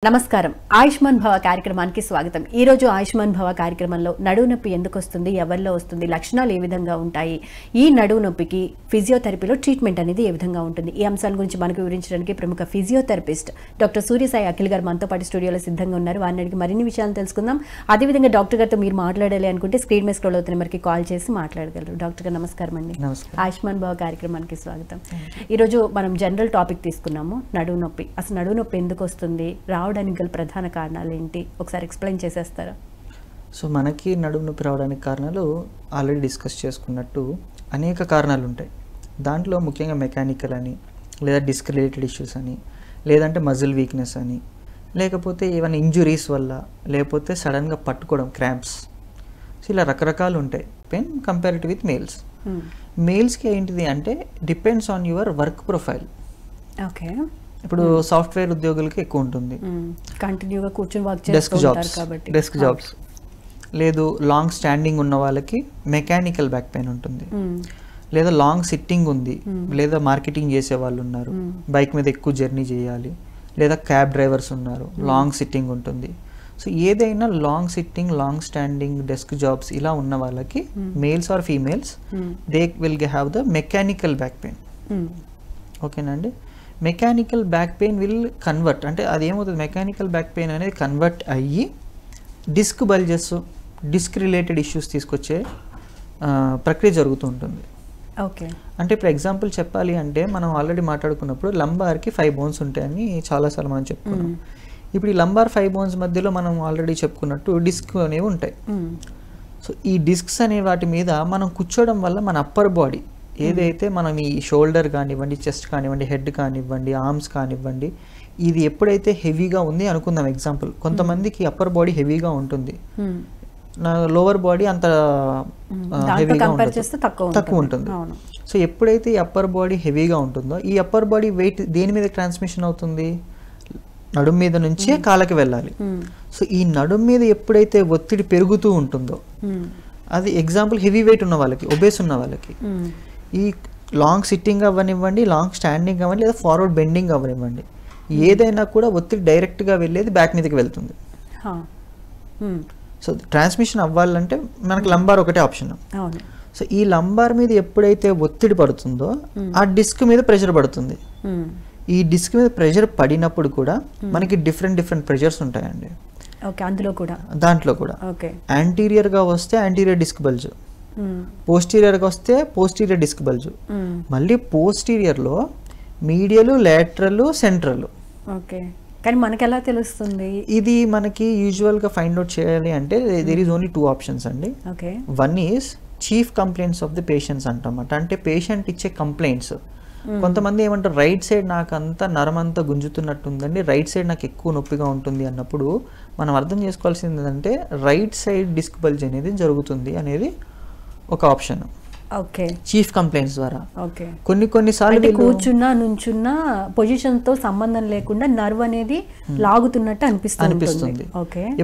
నమస్కారం ఆయుష్మాన్ భవ కార్యక్రమానికి స్వాగతం। ఈ రోజు ఆయుష్మాన్ భవ కార్యక్రమంలో నడుము నొప్పి ఎందుకు వస్తుంది, ఎవరిలో వస్తుంది, లక్షణాలు ఏ విధంగా ఉంటాయి, ఈ నడుము నొప్పికి ఫిజియోథెరపీలో ట్రీట్మెంట్ అనేది ఏ విధంగా ఉంటుంది, ఈ అంశాల గురించి మనకు వివరించడానికి ప్రముఖ ఫిజియోథెరపిస్ట్ డాక్టర్ సూర్యసాయి అఖిల్ గారు మనతో పాటు స్టూడియోలో సిద్ధంగా ఉన్నారు। వారిని అడిగి మరిన్ని విషయాలు తెలుసుకుందాం। అదేవిధంగా డాక్టర్ గారితో మీరు మాట్లాడాలి అనుకుంటే స్క్రీన్ మీద స్క్రోల్ అవుతున్న మరికి కాల్ చేసి మాట్లాడగలరు। డాక్టర్ గారు నమస్కారం అండి। ఆయుష్మాన్ భవ కార్యక్రమానికి స్వాగతం। ఈరోజు మనం జనరల్ టాపిక్ తీసుకున్నాము, నడుము నొప్పి। అసలు నడుము నొప్పి ఎందుకు వస్తుంది, రావడానికి గల ప్రధాన కారణాలు ఏంటి, ఒకసారి ఎక్స్ప్లెయిన్ చేసేస్తారా? సో మనకి నడుము నొప్పి రావడానికి కారణాలు ఆల్రెడీ డిస్కస్ చేసుకున్నట్టు అనేక కారణాలు ఉంటాయి। దాంట్లో ముఖ్యంగా మెకానికల్ అని, లేదా డిస్క్ రిలేటెడ్ ఇష్యూస్ అని, లేదంటే మజిల్ వీక్నెస్ అని, లేకపోతే ఏమైనా ఇంజురీస్ వల్ల, లేకపోతే సడన్గా పట్టుకోవడం క్రాంప్స్, సో ఇలా రకరకాలు ఉంటాయి పెయిన్ కంపేరిటివ్ విత్ మేల్స్। మేల్స్కి ఏంటిది అంటే depends on your work profile. Okay, ఇప్పుడు సాఫ్ట్వేర్ ఉద్యోగులకి ఎక్కువ ఉంటుంది, కంటిన్యూగా కూర్చొని work desk jobs, desk jobs, లేదు లాంగ్ స్టాండింగ్ ఉన్న వాళ్ళకి మెకానికల్ బ్యాక్ పెయిన్ ఉంటుంది, లేదా లాంగ్ సిట్టింగ్ ఉంది, లేదా మార్కెటింగ్ చేసే వాళ్ళు ఉన్నారు, బైక్ మీద ఎక్కువ జర్నీ చేయాలి, లేదా క్యాబ్ డ్రైవర్స్ ఉన్నారు, లాంగ్ సిట్టింగ్ ఉంటుంది। సో ఏదైనా long sitting, long standing, desk jobs ఇలా ఉన్న వాళ్ళకి males or females they will have the mechanical back pain. ఓకేనా అండి? Mechanical back pain will convert, అంటే అది ఏమవుతుంది, మెకానికల్ బ్యాక్ పెయిన్ అనేది కన్వర్ట్ అయ్యి disc bulges, disc related issues తీసుకొచ్చే ప్రక్రియ జరుగుతూ ఉంటుంది। ఓకే, అంటే ఇప్పుడు ఎగ్జాంపుల్ చెప్పాలి అంటే మనం ఆల్రెడీ మాట్లాడుకున్నప్పుడు లంబార్కి 5 బోన్స్ ఉంటాయని చాలాసార్లు మనం చెప్పుకున్నాం। ఇప్పుడు ఈ లంబార్ 5 బోన్స్ మధ్యలో మనం ఆల్రెడీ చెప్పుకున్నట్టు డిస్క్ అనేవి ఉంటాయి। సో ఈ డిస్క్స్ అనే వాటి మీద మనం కూర్చోవడం వల్ల మన అప్పర్ బాడీ ఏదైతే మనం ఈ షోల్డర్ కానివ్వండి, చెస్ట్ కానివ్వండి, హెడ్ కానివ్వండి, ఆర్మ్స్ కానివ్వండి, ఇది ఎప్పుడైతే హెవీగా ఉంది అనుకుందాం, ఎగ్జాంపుల్ కొంతమందికి అప్పర్ బాడీ హెవీగా ఉంటుంది, నా లోవర్ బాడీ అంత హెవీగా తక్కువ ఉంటుంది। సో ఎప్పుడైతే ఈ అప్పర్ బాడీ హెవీగా ఉంటుందో ఈ అప్పర్ బాడీ వెయిట్ దేని మీద ట్రాన్స్మిషన్ అవుతుంది, నడుము మీద నుంచే కాళ్ళకి వెళ్ళాలి। సో ఈ నడుము మీద ఎప్పుడైతే ఒత్తిడి పెరుగుతూ ఉంటుందో, అది ఎగ్జాంపుల్ హెవీ వెయిట్ ఉన్న వాళ్ళకి, ఒబేస్ ఉన్న వాళ్ళకి, ఈ లాంగ్ సిట్టింగ్ అవ్వనివ్వండి, లాంగ్ స్టాండింగ్ అవ్వండి, లేదా ఫార్వర్డ్ బెండింగ్ అవ్వనివ్వండి, ఏదైనా కూడా ఒత్తిడి డైరెక్ట్గా వెళ్ళేది బ్యాక్ మీదకి వెళ్తుంది। సో ట్రాన్స్మిషన్ అవ్వాలంటే మనకు లంబార్ ఒకటే ఆప్షన్। సో ఈ లంబార్ మీద ఎప్పుడైతే ఒత్తిడి పడుతుందో ఆ డిస్క్ మీద ప్రెషర్ పడుతుంది। ఈ డిస్క్ మీద ప్రెషర్ పడినప్పుడు కూడా మనకి డిఫరెంట్ ప్రెషర్స్ ఉంటాయండి। దాంట్లో కూడా యాంటీరియర్గా వస్తే యాంటీరియర్ డిస్క్ బల్జ్, పోస్టీరియర్గా వస్తే పోస్టీరియర్ డిస్క్ బల్జ్, మళ్ళీ పోస్టీరియర్లో మీడియల్, లాటరల్, సెంట్రల్। కానీ మనకి ఎలా తెలుస్తుంది ఇది? మనకి యూజువల్గా ఫైండ్ అవుట్ చేయాలి అంటే దేర్ ఈజ్ ఓన్లీ 2 ఆప్షన్స్ అండి। One is chief complaints of the patients అంటామట, అంటే పేషెంట్ ఇచ్చే కంప్లైంట్స్। కొంతమంది ఏమంటారు, రైట్ సైడ్ నాకు అంతా నరమంతా గుంజుతున్నట్టుందండి, రైట్ సైడ్ నాకు ఎక్కువ నొప్పిగా ఉంటుంది అన్నప్పుడు మనం అర్థం చేసుకోవాల్సింది ఏంటంటే రైట్ సైడ్ డిస్క్ బల్జ్ అనేది జరుగుతుంది అనేది ఒక ఆప్షన్ చీఫ్ కంప్లైంట్స్ ద్వారా। కొన్నిసార్లు కూర్చున్నా నుంచున్నా పొజిషన్ తో సంబంధం లేకుండా నర్వ్ అనేది లాగుతున్నట్టు అనిపిస్తుంది।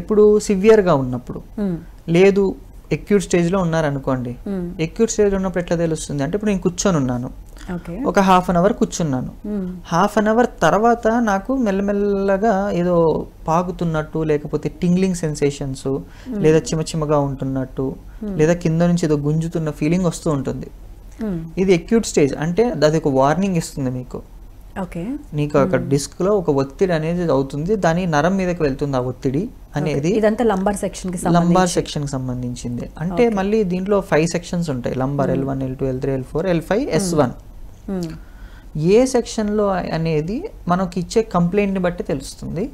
ఎప్పుడు సివియర్ గా ఉన్నప్పుడు, లేదు ఎక్యూట్ స్టేజ్ లో ఉన్నారనుకోండి, ఎక్యూట్ స్టేజ్ లో ఉన్నప్పుడు ఎట్లా తెలుస్తుంది అంటే, ఇప్పుడు నేను కూర్చొని ఉన్నాను, ఒక హాఫ్ అన్ అవర్ కూర్చున్నాను, హాఫ్ అన్ అవర్ తర్వాత నాకు మెల్లమెల్లగా ఏదో పాగుతున్నట్టు, లేకపోతే టింగ్లింగ్ సెన్సేషన్స్, లేదా చిమచిమగా ఉంటున్నట్టు, లేదా కింద నుంచి ఏదో గుంజుతున్న ఫీలింగ్ వస్తూ ఉంటుంది। ఇది ఎక్యూట్ స్టేజ్, అంటే అది ఒక వార్నింగ్ ఇస్తుంది మీకు, నీకు అక్కడ డిస్క్ లో ఒక ఒత్తిడి అనేది అవుతుంది, దాని నరం మీదకి వెళ్తుంది ఆ ఒత్తిడి అనేది। లంబార్ సెక్షన్ కి సంబంధించింది। అంటే మళ్ళీ దీంట్లో 5 సెక్షన్స్ ఉంటాయి, lumbar L1, L2, L3, L4, L5, S1। ఏ సెక్షన్లో అనేది మనకి ఇచ్చే కంప్లైంట్ని బట్టి తెలుస్తుంది।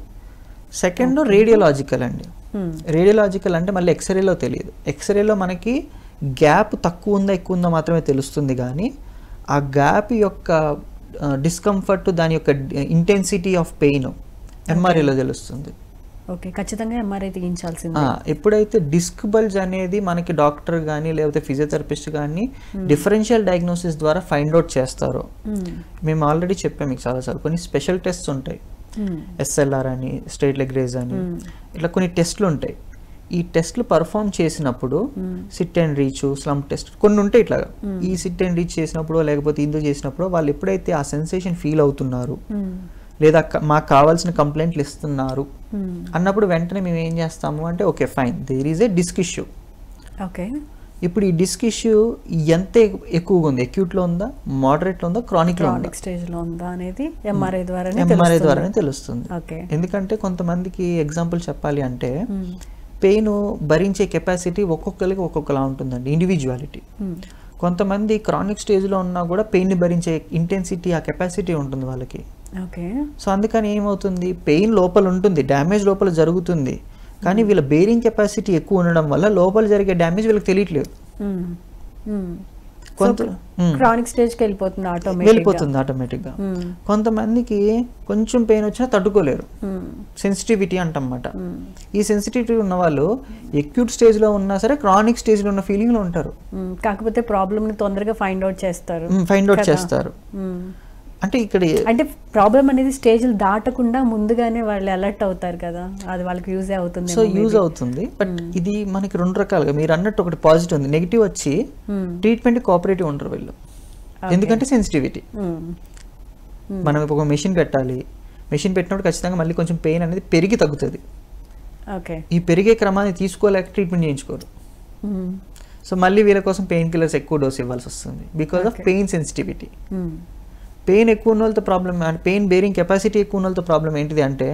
సెకండ్ రేడియోలాజికల్ అండి। రేడియోలాజికల్ అంటే మళ్ళీ ఎక్స్రేలో తెలియదు, ఎక్స్రేలో మనకి గ్యాప్ తక్కువ ఉందా ఎక్కువ ఉందా మాత్రమే తెలుస్తుంది, కానీ ఆ గ్యాప్ యొక్క డిస్కంఫర్ట్, దాని యొక్క ఇంటెన్సిటీ ఆఫ్ పెయిన్ ఎంఆర్ఐలో తెలుస్తుంది। ఖచ్చితంగా ఎంఆర్ఐ తీయించాల్సింది। ఎప్పుడైతే డిస్క్ బల్జ్ అనేది మనకి డాక్టర్ కానీ లేకపోతే ఫిజియోథెరపిస్ట్ కానీ డిఫరెన్షియల్ డయాగ్నోసిస్ ద్వారా ఫైండ్ అవుట్ చేస్తారో, మేము ఆల్రెడీ చెప్పాము మీకు చాలాసార్లు, కొన్ని స్పెషల్ టెస్ట్స్ ఉంటాయి, SLR అని, స్ట్రైట్ లెగ్ రేజ్ అని, ఇట్లా కొన్ని టెస్ట్లు ఉంటాయి। ఈ టెస్ట్లు పర్ఫామ్ చేసినప్పుడు SIT and reach, slump test కొన్ని ఉంటాయి ఇట్లాగా, ఈ సిట్ అండ్ రీచ్ చేసినప్పుడు లేకపోతే ఇందు చేసినప్పుడు వాళ్ళు ఎప్పుడైతే ఆ సెన్సేషన్ ఫీల్ అవుతున్నారు, లేదా మాకు కావాల్సిన కంప్లైంట్లు ఇస్తున్నారు అన్నప్పుడు వెంటనే మేము ఏం చేస్తాము అంటే okay fine there is a disc issue. Okay, ఇప్పుడు ఈ డిస్క్ ఇష్యూ ఎంత ఎక్కువగా ఉంది, అక్యూట్లో ఉందా, మోడరేట్లో ఉందా, క్రానిక్లో ఉందా, స్టేజ్లో ఉందా అనేది ఎంఆర్ఐ ద్వారానే తెలుస్తుంది. ఎందుకంటే కొంతమందికి ఎగ్జాంపుల్ చెప్పాలి అంటే పెయిన్ భరించే కెపాసిటీ ఒక్కొక్కరికి ఒక్కొక్కలా ఉంటుందండి, ఇండివిజువాలిటీ. కొంతమంది క్రానిక్ స్టేజ్లో ఉన్నా కూడా పెయిన్ని భరించే ఇంటెన్సిటీ, ఆ కెపాసిటీ ఉంటుంది వాళ్ళకి. సో అందుకని ఏమవుతుంది, పెయిన్ లోపల ఉంటుంది, డ్యామేజ్ లోపల జరుగుతుంది, కానీ వీళ్ళ బేరింగ్ కెపాసిటీ ఎక్కువ ఉండడం వల్ల లోపల జరిగే డ్యామేజ్ వీళ్ళకి తెలియట్లేదు. క్రానిక్ స్టేజ్కి వెళ్ళిపోతుంది ఆటోమేటిక్గా. కొంతమందికి కొంచెం పెయిన్ వచ్చినా తట్టుకోలేరు, సెన్సిటివిటీ అంటమాట. ఈ సెన్సిటివిటీ ఉన్న వాళ్ళు అక్యూట్ స్టేజ్లో ఉన్నా సరే క్రానిక్ స్టేజ్లో ఉన్న ఫీలింగ్లో ఉంటారు. కాకపోతే ప్రాబ్లమ్ని తొందరగా ఫైండ్ అవుట్ చేస్తారు. అంటే ఇక్కడ అంటే ప్రాబ్లం అనేది స్టేజ్లు దాటకుండా ముందుగానే వాళ్ళు అలర్ట్ అవుతారు కదా, అది వాళ్ళకి యూజ్ అవుతుంది. సో యూజ్ అవుతుంది. బట్ ఇది మనకి రెండు రకాలుగా, మీరు అన్నట్టు ఒకటి పాజిటివ్ ఉంది, నెగిటివ్ వచ్చి ట్రీట్మెంట్ కోఆపరేటివ్ ఉంటారు వీళ్ళు. ఎందుకంటే సెన్సిటివిటీ. మనం ఒక మెషిన్ పెట్టాలి, మెషిన్ పెట్టినప్పుడు ఖచ్చితంగా మళ్ళీ కొంచెం పెయిన్ అనేది పెరిగి తగ్గుతుంది. ఈ పెరిగే క్రమాన్ని తీసుకోలేక ట్రీట్మెంట్ చేయించుకోరు. సో మళ్ళీ వీళ్ళ కోసం పెయిన్ కిల్లర్స్ ఎక్కువ డోస్ ఇవ్వాల్సి వస్తుంది because of pain sensitivity. Pain ఎక్కువ ఉన్న వాళ్ళతో ప్రాబ్లమ్, పెయిన్ బేరింగ్ కెపాసిటీ ఎక్కువ ఉన్న వాళ్ళతో ప్రాబ్లం ఏంటిది అంటే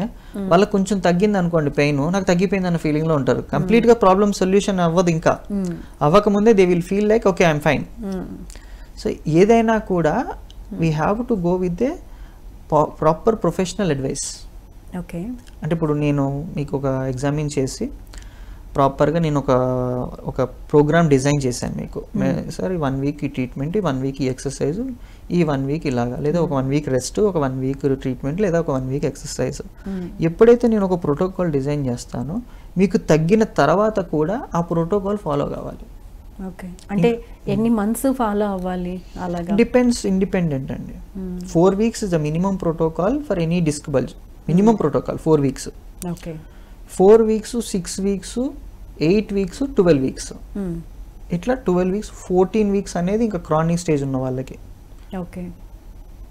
వాళ్ళకి కొంచెం తగ్గింది అనుకోండి పెయిన్, నాకు తగ్గిపోయింది అన్న ఫీలింగ్లో ఉంటారు. కంప్లీట్గా ప్రాబ్లమ్ సొల్యూషన్ అవ్వదు, ఇంకా అవ్వకముందే they will feel like okay I'm fine. So ఏదైనా కూడా we have to go with a proper professional advice. Okay, అంటే ఇప్పుడు నేను మీకు ఒక ఎగ్జామిన్ చేసి ప్రాపర్గా నేను ఒక ప్రోగ్రామ్ డిజైన్ చేశాను మీకు, సార్ 1 వీక్ ఈ ట్రీట్మెంట్, 1 వీక్ ఈ ఎక్సర్సైజ్, ఈ 1 వీక్ ఇలాగా, లేదా ఒక 1 వీక్ రెస్ట్, ఒక 1 వీక్ ట్రీట్మెంట్, లేదా ఒక 1 వీక్ ఎక్సర్సైజ్. ఎప్పుడైతే నేను ఒక ప్రోటోకాల్ డిజైన్ చేస్తానో మీకు తగ్గిన తర్వాత కూడా ఆ ప్రోటోకాల్ ఫాలో కావాలి. ఓకే, అంటే ఎన్ని మంత్స్ ఫాలో అవ్వాలి? అలాగా డిపెండ్స్, ఇండిపెండెంట్ అండి. 4 weeks is the minimum protocol for any disc bulge. Minimum protocol 4 weeks. Okay, 4 weeks, 6 weeks, 8 weeks, 12 weeks, ఇట్లా 12 వీక్స్, 14 వీక్స్ అనేది ఇంకా క్రానిక్ స్టేజ్ ఉన్న వాళ్ళకి. Okay,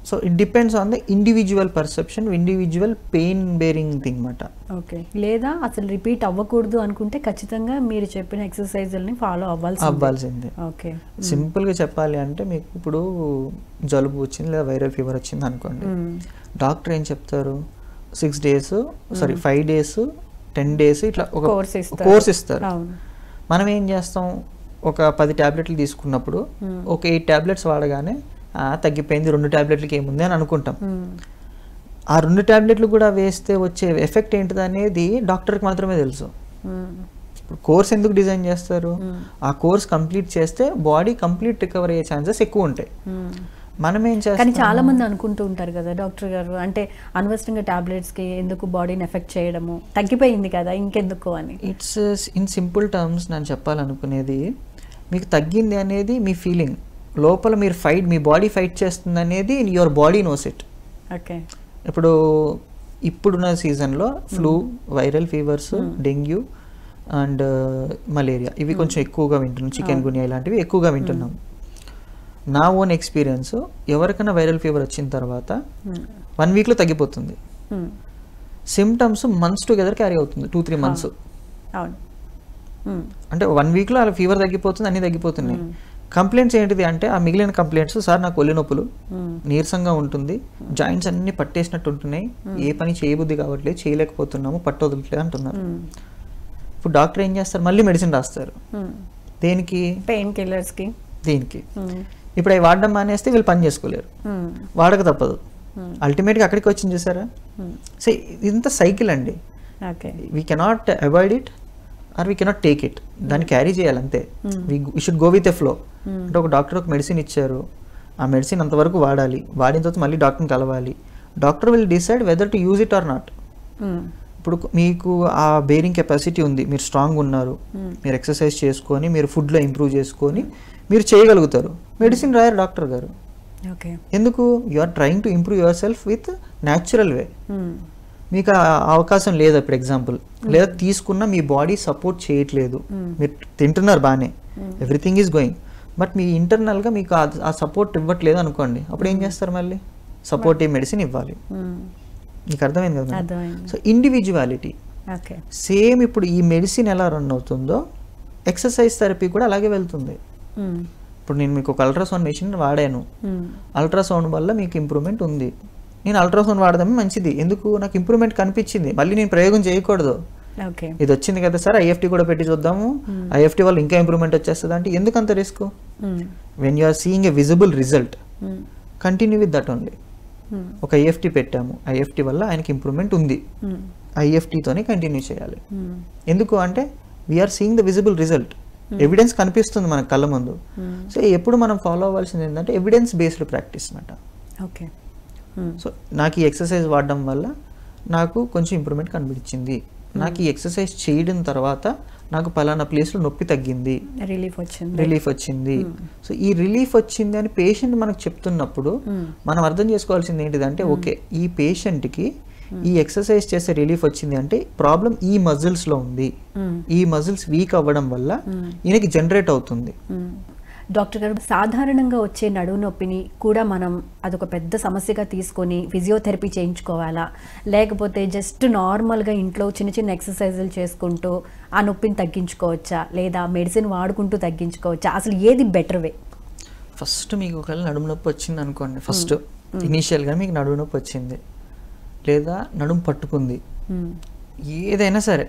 so it depends on the individual perception, individual pain bearing thing మాట. Okay, లేదా అసలు repeat అవ్వకూడదు అనుకుంటే ఖచ్చితంగా మీరు చెప్పిన ఎక్సర్సైజుల్ని ఫాలో అవ్వాల్సిందే. ఓకే, సింపుల్గా చెప్పాలి అంటే మీకు ఇప్పుడు జలుబు వచ్చింది లేదా వైరల్ ఫీవర్ వచ్చింది అనుకోండి, డాక్టర్ ఏం చెప్తారు, 6 days, 5 days, 10 days ఇట్లా ఒక కోర్స్ ఇస్తారు. మనం ఏం చేస్తాం, ఒక 10 టాబ్లెట్లు తీసుకున్నప్పుడు ఒక 8 టాబ్లెట్స్ వాడగానే తగ్గిపోయింది, 2 టాబ్లెట్లకి ఏముంది అని అనుకుంటాం. ఆ 2 టాబ్లెట్లు కూడా వేస్తే వచ్చే ఎఫెక్ట్ ఏంటిది అనేది డాక్టర్కి మాత్రమే తెలుసు. ఇప్పుడు కోర్స్ ఎందుకు డిజైన్ చేస్తారు, ఆ కోర్స్ కంప్లీట్ చేస్తే బాడీ కంప్లీట్ రికవర్ అయ్యే ఛాన్సెస్ ఎక్కువ ఉంటాయి. మనం ఏం చేస్తాం, కానీ చాలా మంది అనుకుంటూ ఉంటారు కదా డాక్టర్ గారు, అంటే అనవసరంగా టాబ్లెట్స్కి ఎందుకు బాడీని ఎఫెక్ట్ చేయడము, తగ్గిపోయింది కదా ఇంకెందుకు అని. ఇట్స్ ఇన్ సింపుల్ టర్మ్స్ నేను చెప్పాలనుకునేది, మీకు తగ్గింది అనేది మీ ఫీలింగ్, లోపల మీరు మీ బాడీ ఫైట్ చేస్తుంది అనేది your body knows it. Okay, ఇప్పుడున్న సీజన్లో flu, viral fevers, dengue and malaria ఇవి కొంచెం ఎక్కువగా వింటున్నాం, చికెన్ గున్యా ఇలాంటివి ఎక్కువగా వింటున్నాం. నా ఓన్ ఎక్స్పీరియన్స్, ఎవరికైనా వైరల్ ఫీవర్ వచ్చిన తర్వాత 1 వీక్లో తగ్గిపోతుంది, సిమ్టమ్స్ మంత్స్ టుగెదర్ క్యారీ అవుతుంది, 2-3 months. అంటే 1 వీక్లో అలా ఫీవర్ తగ్గిపోతుంది, అన్నీ తగ్గిపోతున్నాయి. కంప్లైంట్స్ ఏంటిది అంటే ఆ మిగిలిన కంప్లైంట్స్, సార్ నాకు ఒళ్ళు నొప్పులు, నీరసంగా ఉంటుంది, జాయింట్స్ అన్ని పట్టేసినట్టు ఉంటున్నాయి, ఏ పని చేయబుద్ధి కావట్లేదు, చేయలేకపోతున్నాము, పట్టు వదలట్లేదు అంటున్నారు. ఇప్పుడు డాక్టర్ ఏం చేస్తారు, మళ్ళీ మెడిసిన్ రాస్తారు. దేనికి? పెయిన్ కిల్లర్స్కి. దీనికి ఇప్పుడు అవి వాడడం మానేస్తే వీళ్ళు పని చేసుకోలేరు, వాడక తప్పదు. అల్టిమేట్గా అక్కడికి వచ్చింది చూసారా. సో ఇదంతా సైకిల్ అండి. We cannot avoid it or we cannot take it, దాన్ని క్యారీ చేయాలి అంతే. We should go with a flow. అంటే ఒక డాక్టర్ ఒక మెడిసిన్ ఇచ్చారు, ఆ మెడిసిన్ అంతవరకు వాడాలి, వాడిన తర్వాత మళ్ళీ డాక్టర్ని కలవాలి. Doctor will decide whether to use it or not. ఇప్పుడు మీకు ఆ బేరింగ్ కెపాసిటీ ఉంది, మీరు స్ట్రాంగ్ ఉన్నారు, మీరు ఎక్సర్సైజ్ చేసుకొని, మీరు ఫుడ్లో ఇంప్రూవ్ చేసుకొని మీరు చేయగలుగుతారు, మెడిసిన్ రాయరు డాక్టర్ గారు. ఎందుకు? You are trying to improve yourself with natural way. మీకు ఆ అవకాశం లేదు. ఇప్పుడు ఎగ్జాంపుల్, లేదా తీసుకున్న మీ బాడీ సపోర్ట్ చేయట్లేదు, మీరు తింటున్నారు బాగానే, ఎవ్రీథింగ్ ఈజ్ గోయింగ్, బట్ మీ ఇంటర్నల్గా మీకు ఆ సపోర్ట్ ఇవ్వట్లేదు అనుకోండి, అప్పుడు ఏం చేస్తారు? మళ్ళీ సపోర్టివ్ మెడిసిన్ ఇవ్వాలి. నీకు అర్థమైంది కదా? అర్థమైంది. So individuality okay. సేమ్. ఇప్పుడు ఈ మెడిసిన్ ఎలా రన్ అవుతుందో ఎక్సర్సైజ్ థెరపీ కూడా అలాగే వెళ్తుంది. ఇప్పుడు నేను మీకు ఒక అల్ట్రాసౌండ్ మెషిన్ వాడాను, అల్ట్రాసౌండ్ వల్ల మీకు ఇంప్రూవ్మెంట్ ఉంది, నేను అల్ట్రాసౌండ్ వాడదామే మంచిది, ఎందుకు నాకు ఇంప్రూవ్మెంట్ కనిపించింది, మళ్ళీ నేను ప్రయోగం చేయకూడదు. ఓకే. ఇది వచ్చింది కదా సార్, ఐఎఫ్టీ కూడా పెట్టి చూద్దాము, ఐఎఫ్టీ వల్ల ఇంకా ఇంప్రూవ్మెంట్ వచ్చేస్తుంది అంటే ఎందుకు అంత risk? When you are seeing a visible result, continue with that only. ఒక ఐఎఫ్టీ పెట్టాము, ఐఎఫ్టీ వల్ల ఆయనకి ఇంప్రూవ్మెంట్ ఉంది, ఐఎఫ్టీతోనే కంటిన్యూ చేయాలి. ఎందుకు అంటే we are seeing the visible result, evidence కనిపిస్తుంది మన కళ్ళ ముందు. సో ఎప్పుడు మనం ఫాలో అవ్వాల్సింది ఏంటంటే ఎవిడెన్స్ బేస్డ్ ప్రాక్టీస్ అన్నమాట. ఓకే. సో నాకు ఈ ఎక్సర్సైజ్ వాడడం వల్ల నాకు కొంచెం ఇంప్రూవ్మెంట్ కనిపించింది, నాకు ఈ ఎక్సర్సైజ్ చేయడం తర్వాత నాకు పలానా ప్లేస్లో నొప్పి తగ్గింది, రిలీఫ్ వచ్చింది. సో ఈ రిలీఫ్ వచ్చింది అని పేషెంట్ మనకు చెప్తున్నప్పుడు మనం అర్థం చేసుకోవాల్సింది ఏంటిదంటే ఓకే ఈ పేషెంట్కి ఈ ఎక్సర్సైజ్ చేస్తే రిలీఫ్ వచ్చింది అంటే ప్రాబ్లం ఈ మజిల్స్లో ఉంది, ఈ మజిల్స్ వీక్ అవ్వడం వల్ల ఈయనకి జనరేట్ అవుతుంది. డాక్టర్ గారు, సాధారణంగా వచ్చే నడుము నొప్పిని కూడా మనం అదొక పెద్ద సమస్యగా తీసుకొని ఫిజియోథెరపీ చేయించుకోవాలా, లేకపోతే జస్ట్ నార్మల్గా ఇంట్లో చిన్న చిన్న ఎక్సర్సైజులు చేసుకుంటూ ఆ నొప్పిని తగ్గించుకోవచ్చా, లేదా మెడిసిన్ వాడుకుంటూ తగ్గించుకోవచ్చా, అసలు ఏది బెటర్ వే? ఫస్ట్ మీకు ఒకవేళ నడుము నొప్పి వచ్చింది అనుకోండి, ఫస్ట్ ఇనీషియల్గా మీకు నడుము నొప్పి వచ్చింది లేదా నడుము పట్టుకుంది, ఏదైనా సరే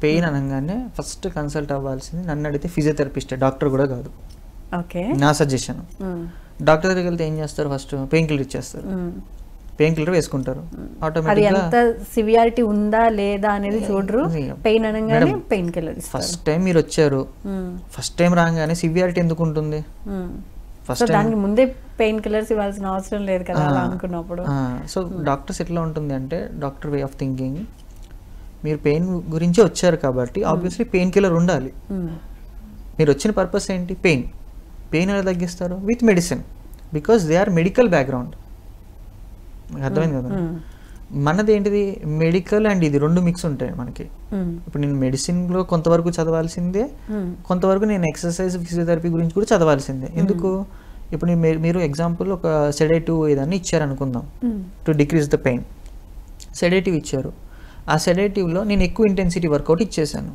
పెయిన్ అనగానే ఫస్ట్ కన్సల్ట్ అవ్వాల్సింది నన్ను అడిగితే ఫిజియోథెరపిస్టే, డాక్టర్ కూడా కాదు. ఓకే. నా సజెషన్. డాక్టర్ దగ్గరికి వెళ్తే ఏం చేస్తారు, ఫస్ట్ పెయిన్ కిల్లర్ ఇచ్చేస్తారు, పెయిన్ కిల్లర్ వేసుకుంటారు, ఆటోమేటిక్గా ఎంత సివియారిటీ ఉందా లేదా అనేది చూడరు, పెయిన్ అనగానే పెయిన్ కిల్లర్. ఫస్ట్ టైం మీరు వచ్చారు, ఫస్ట్ టైం రాగానే సివియారిటీ ఎందుకు ఉంటుంది? ఫస్ట్ దానికి ముందే పెయిన్ కిల్లర్స్ ఇవ్వాల్సిన అవసరం లేదు కదా అలా అనుకున్నప్పుడు. సో డాక్టర్స్ ఎట్లా ఉంటుంది అంటే డాక్టర్ వే ఆఫ్ థింకింగ్, మీరు పెయిన్ గురించి వచ్చారు కాబట్టి ఆబ్వియస్లీ పెయిన్ కిల్లర్ ఉండాలి. మీరు వచ్చిన పర్పస్ ఏంటి? పెయిన్. పెయిన్ ఎలా తగ్గిస్తారు? With medicine, because they are medical background. అర్థమైంది కదా? మనది ఏంటిది మెడికల్ అండ్ ఇది రెండు మిక్స్ ఉంటాయి మనకి. ఇప్పుడు నేను మెడిసిన్లో కొంతవరకు చదవాల్సిందే, కొంతవరకు నేను ఎక్సర్సైజ్ ఫిజియోథెరపీ గురించి కూడా చదవాల్సిందే. ఎందుకు? ఇప్పుడు మీరు ఎగ్జాంపుల్ ఒక సెడేటివ్ ఏదన్నా ఇచ్చారనుకుందాం, to decrease the pain sedative ఇచ్చారు, ఆ సెడేటివ్లో నేను ఎక్కువ ఇంటెన్సిటీ వర్కౌట్ ఇచ్చేసాను,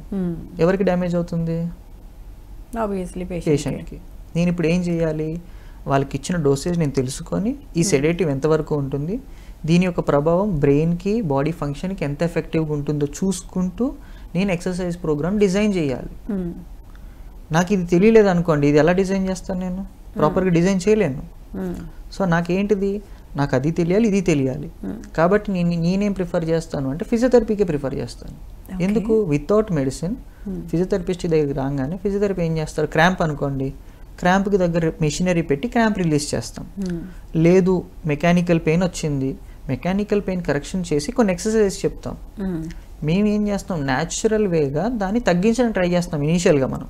ఎవరికి డ్యామేజ్ అవుతుంది? పేషెంట్కి. నేను ఇప్పుడు ఏం చేయాలి? వాళ్ళకి ఇచ్చిన డోసేజ్ నేను తెలుసుకొని ఈ సెడేటివ్ ఎంతవరకు ఉంటుంది, దీని యొక్క ప్రభావం బ్రెయిన్కి బాడీ ఫంక్షన్కి ఎంత ఎఫెక్టివ్గా ఉంటుందో చూసుకుంటూ నేను ఎక్సర్సైజ్ ప్రోగ్రామ్ డిజైన్ చేయాలి. నాకు ఇది తెలియలేదు అనుకోండి, ఇది ఎలా డిజైన్ చేస్తాను? నేను ప్రాపర్గా డిజైన్ చేయలేను. సో నాకేంటిది, నాకు అది తెలియాలి, ఇది తెలియాలి. కాబట్టి నేనేం ప్రిఫర్ చేస్తాను అంటే ఫిజియోథెరపీకే ప్రిఫర్ చేస్తాను. ఎందుకు? వితౌట్ మెడిసిన్ ఫిజియోథెరపిస్ట్ దగ్గరికి రాగానే ఫిజియోథెరపీ ఏం చేస్తారు? క్రాంప్ అనుకోండి, క్రాంప్కి దగ్గర మెషినరీ పెట్టి క్రాంప్ రిలీజ్ చేస్తాం. లేదు మెకానికల్ పెయిన్ వచ్చింది, మెకానికల్ పెయిన్ కరెక్షన్ చేసి కొన్ని ఎక్సర్సైజెస్ చెప్తాం. మేము ఏం చేస్తాం? న్యాచురల్ వేగా దాన్ని తగ్గించడానికి ట్రై చేస్తాం ఇనీషియల్గా. మనం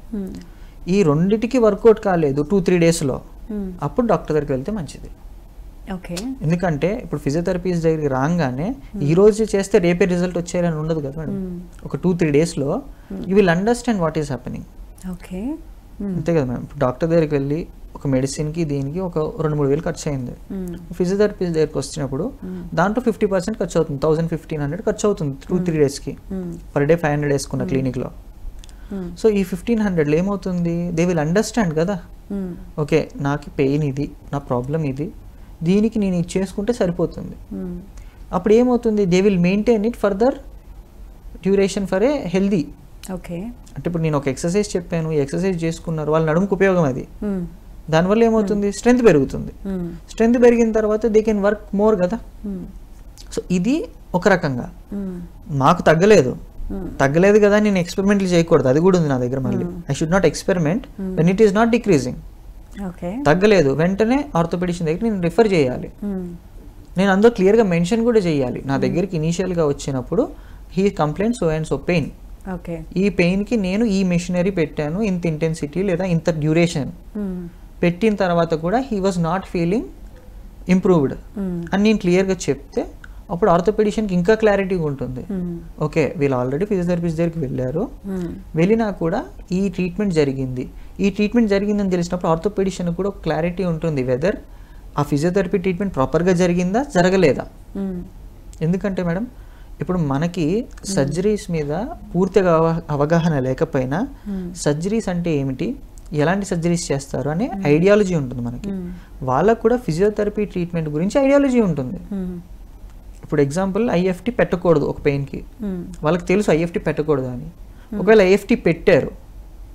ఈ రెండిటికి వర్కౌట్ కాలేదు 2-3 డేస్లో, అప్పుడు డాక్టర్ దగ్గరికి వెళ్తే మంచిది. ఓకే. ఎందుకంటే ఇప్పుడు ఫిజియోథెరపీస్ దగ్గరికి రాగానే ఈ రోజు చేస్తే రేపే రిజల్ట్ వచ్చేయాలని ఉండదు కదా మేడం. ఒక 2-3 డేస్లో you will understand what is happening. Okay. అంతే కదా మేడం. ఇప్పుడు డాక్టర్ దగ్గరికి వెళ్ళి ఒక మెడిసిన్కి దీనికి ఒక 2-3 వేలు ఖర్చు అయింది, ఫిజియోథెరపిస్ట్ దగ్గరికి వచ్చినప్పుడు దాంట్లో 50% ఖర్చు అవుతుంది, 1000-1500 ఖర్చు అవుతుంది 2-3 డేస్కి. పర్ డే 500 వేసుకున్న క్లినిక్లో. సో ఈ 1500లో ఏమవుతుంది? దే విల్ అండర్స్టాండ్ కదా, ఓకే నాకు పెయిన్ ఇది, నా ప్రాబ్లం ఇది, దీనికి నేను ఇది చేసుకుంటే సరిపోతుంది. అప్పుడు ఏమవుతుంది? They will maintain it further duration for a healthy. Okay. అంటే ఇప్పుడు నేను ఒక ఎక్సర్సైజ్ చెప్పాను, ఈ ఎక్సర్సైజ్ చేసుకున్నారు, వాళ్ళ నడుముకు ఉపయోగం అది. దానివల్ల ఏమవుతుంది? స్ట్రెంత్ పెరుగుతుంది. స్ట్రెంత్ పెరిగిన తర్వాత దే కెన్ వర్క్ మోర్ కదా. సో ఇది ఒక రకంగా. మాకు తగ్గలేదు కదా నేను ఎక్స్పెరిమెంట్లు చేయకూడదు, అది కూడా ఉంది నా దగ్గర. మళ్ళీ I should not experiment when it is not decreasing. తగ్గలేదు వెంటనే ఆర్థోపెడిషన్ దగ్గర నేను రిఫర్ చేయాలి. నేను అందులో క్లియర్గా మెన్షన్ కూడా చేయాలి. నా దగ్గరికి ఇనీషియల్గా వచ్చినప్పుడు he complaint so and so pain, ఈ పెయిన్కి నేను ఈ మెషినరీ పెట్టాను, ఇంత ఇంటెన్సిటీ లేదా ఇంత డ్యూరేషన్ పెట్టిన తర్వాత కూడా he was not feeling improved అని నేను క్లియర్గా చెప్తే అప్పుడు ఆర్థోపెడిషన్కి ఇంకా క్లారిటీగా ఉంటుంది. ఓకే వీళ్ళు ఆల్రెడీ ఫిజియోథెరపిస్ట్ దగ్గరికి వెళ్ళారు, వెళ్ళినా కూడా ఈ ట్రీట్మెంట్ జరిగిందని తెలిసినప్పుడు ఆర్థోపెడిషన్ కూడా ఒక క్లారిటీ ఉంటుంది వెదర్ ఆ ఫిజియోథెరపీ ట్రీట్మెంట్ ప్రాపర్గా జరిగిందా జరగలేదా. ఎందుకంటే మేడం ఇప్పుడు మనకి సర్జరీస్ మీద పూర్తిగా అవగాహన లేకపోయినా సర్జరీస్ అంటే ఏమిటి, ఎలాంటి సర్జరీస్ చేస్తారు అనే ఐడియాలజీ ఉంటుంది మనకి. వాళ్ళకు కూడా ఫిజియోథెరపీ ట్రీట్మెంట్ గురించి ఐడియాలజీ ఉంటుంది. ఇప్పుడు ఎగ్జాంపుల్ ఐఎఫ్టీ పెట్టకూడదు ఒక పెయిన్కి, వాళ్ళకి తెలుసు ఐఎఫ్టీ పెట్టకూడదు అని. ఒకవేళ ఐఎఫ్టీ పెట్టారు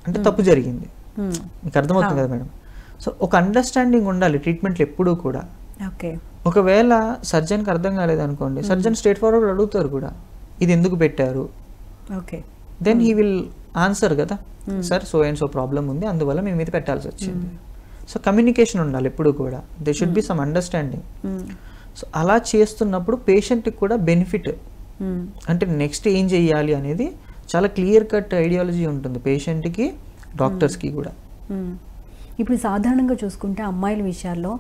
అంటే తప్పు జరిగింది, మీకు అర్థమవుతుంది కదా మేడం. సో ఒక అండర్స్టాండింగ్ ఉండాలి ట్రీట్మెంట్లు ఎప్పుడూ కూడా. ఒకవేళ సర్జన్కి అర్థం కాలేదు అనుకోండి, సర్జన్ స్ట్రేట్ ఫార్వర్డ్ అడుగుతారు కూడా ఇది ఎందుకు పెట్టారు, దెన్ హీ విల్ ఆన్సర్ కదా, sir so and so problem ఉంది అందువల్ల మేము ఇది పెట్టాల్సి వచ్చింది. సో కమ్యూనికేషన్ ఉండాలి ఎప్పుడు కూడా, they should be some understanding. So అలా చేస్తున్నప్పుడు పేషెంట్కి కూడా బెనిఫిట్, అంటే నెక్స్ట్ ఏం చెయ్యాలి అనేది చాలా క్లియర్ కట్ ఐడియాలజీ ఉంటుంది పేషెంట్కి డాక్టర్స్కి కూడా. ఇప్పుడు సాధారణంగా చూసుకుంటే అమ్మాయిల విషయాల్లో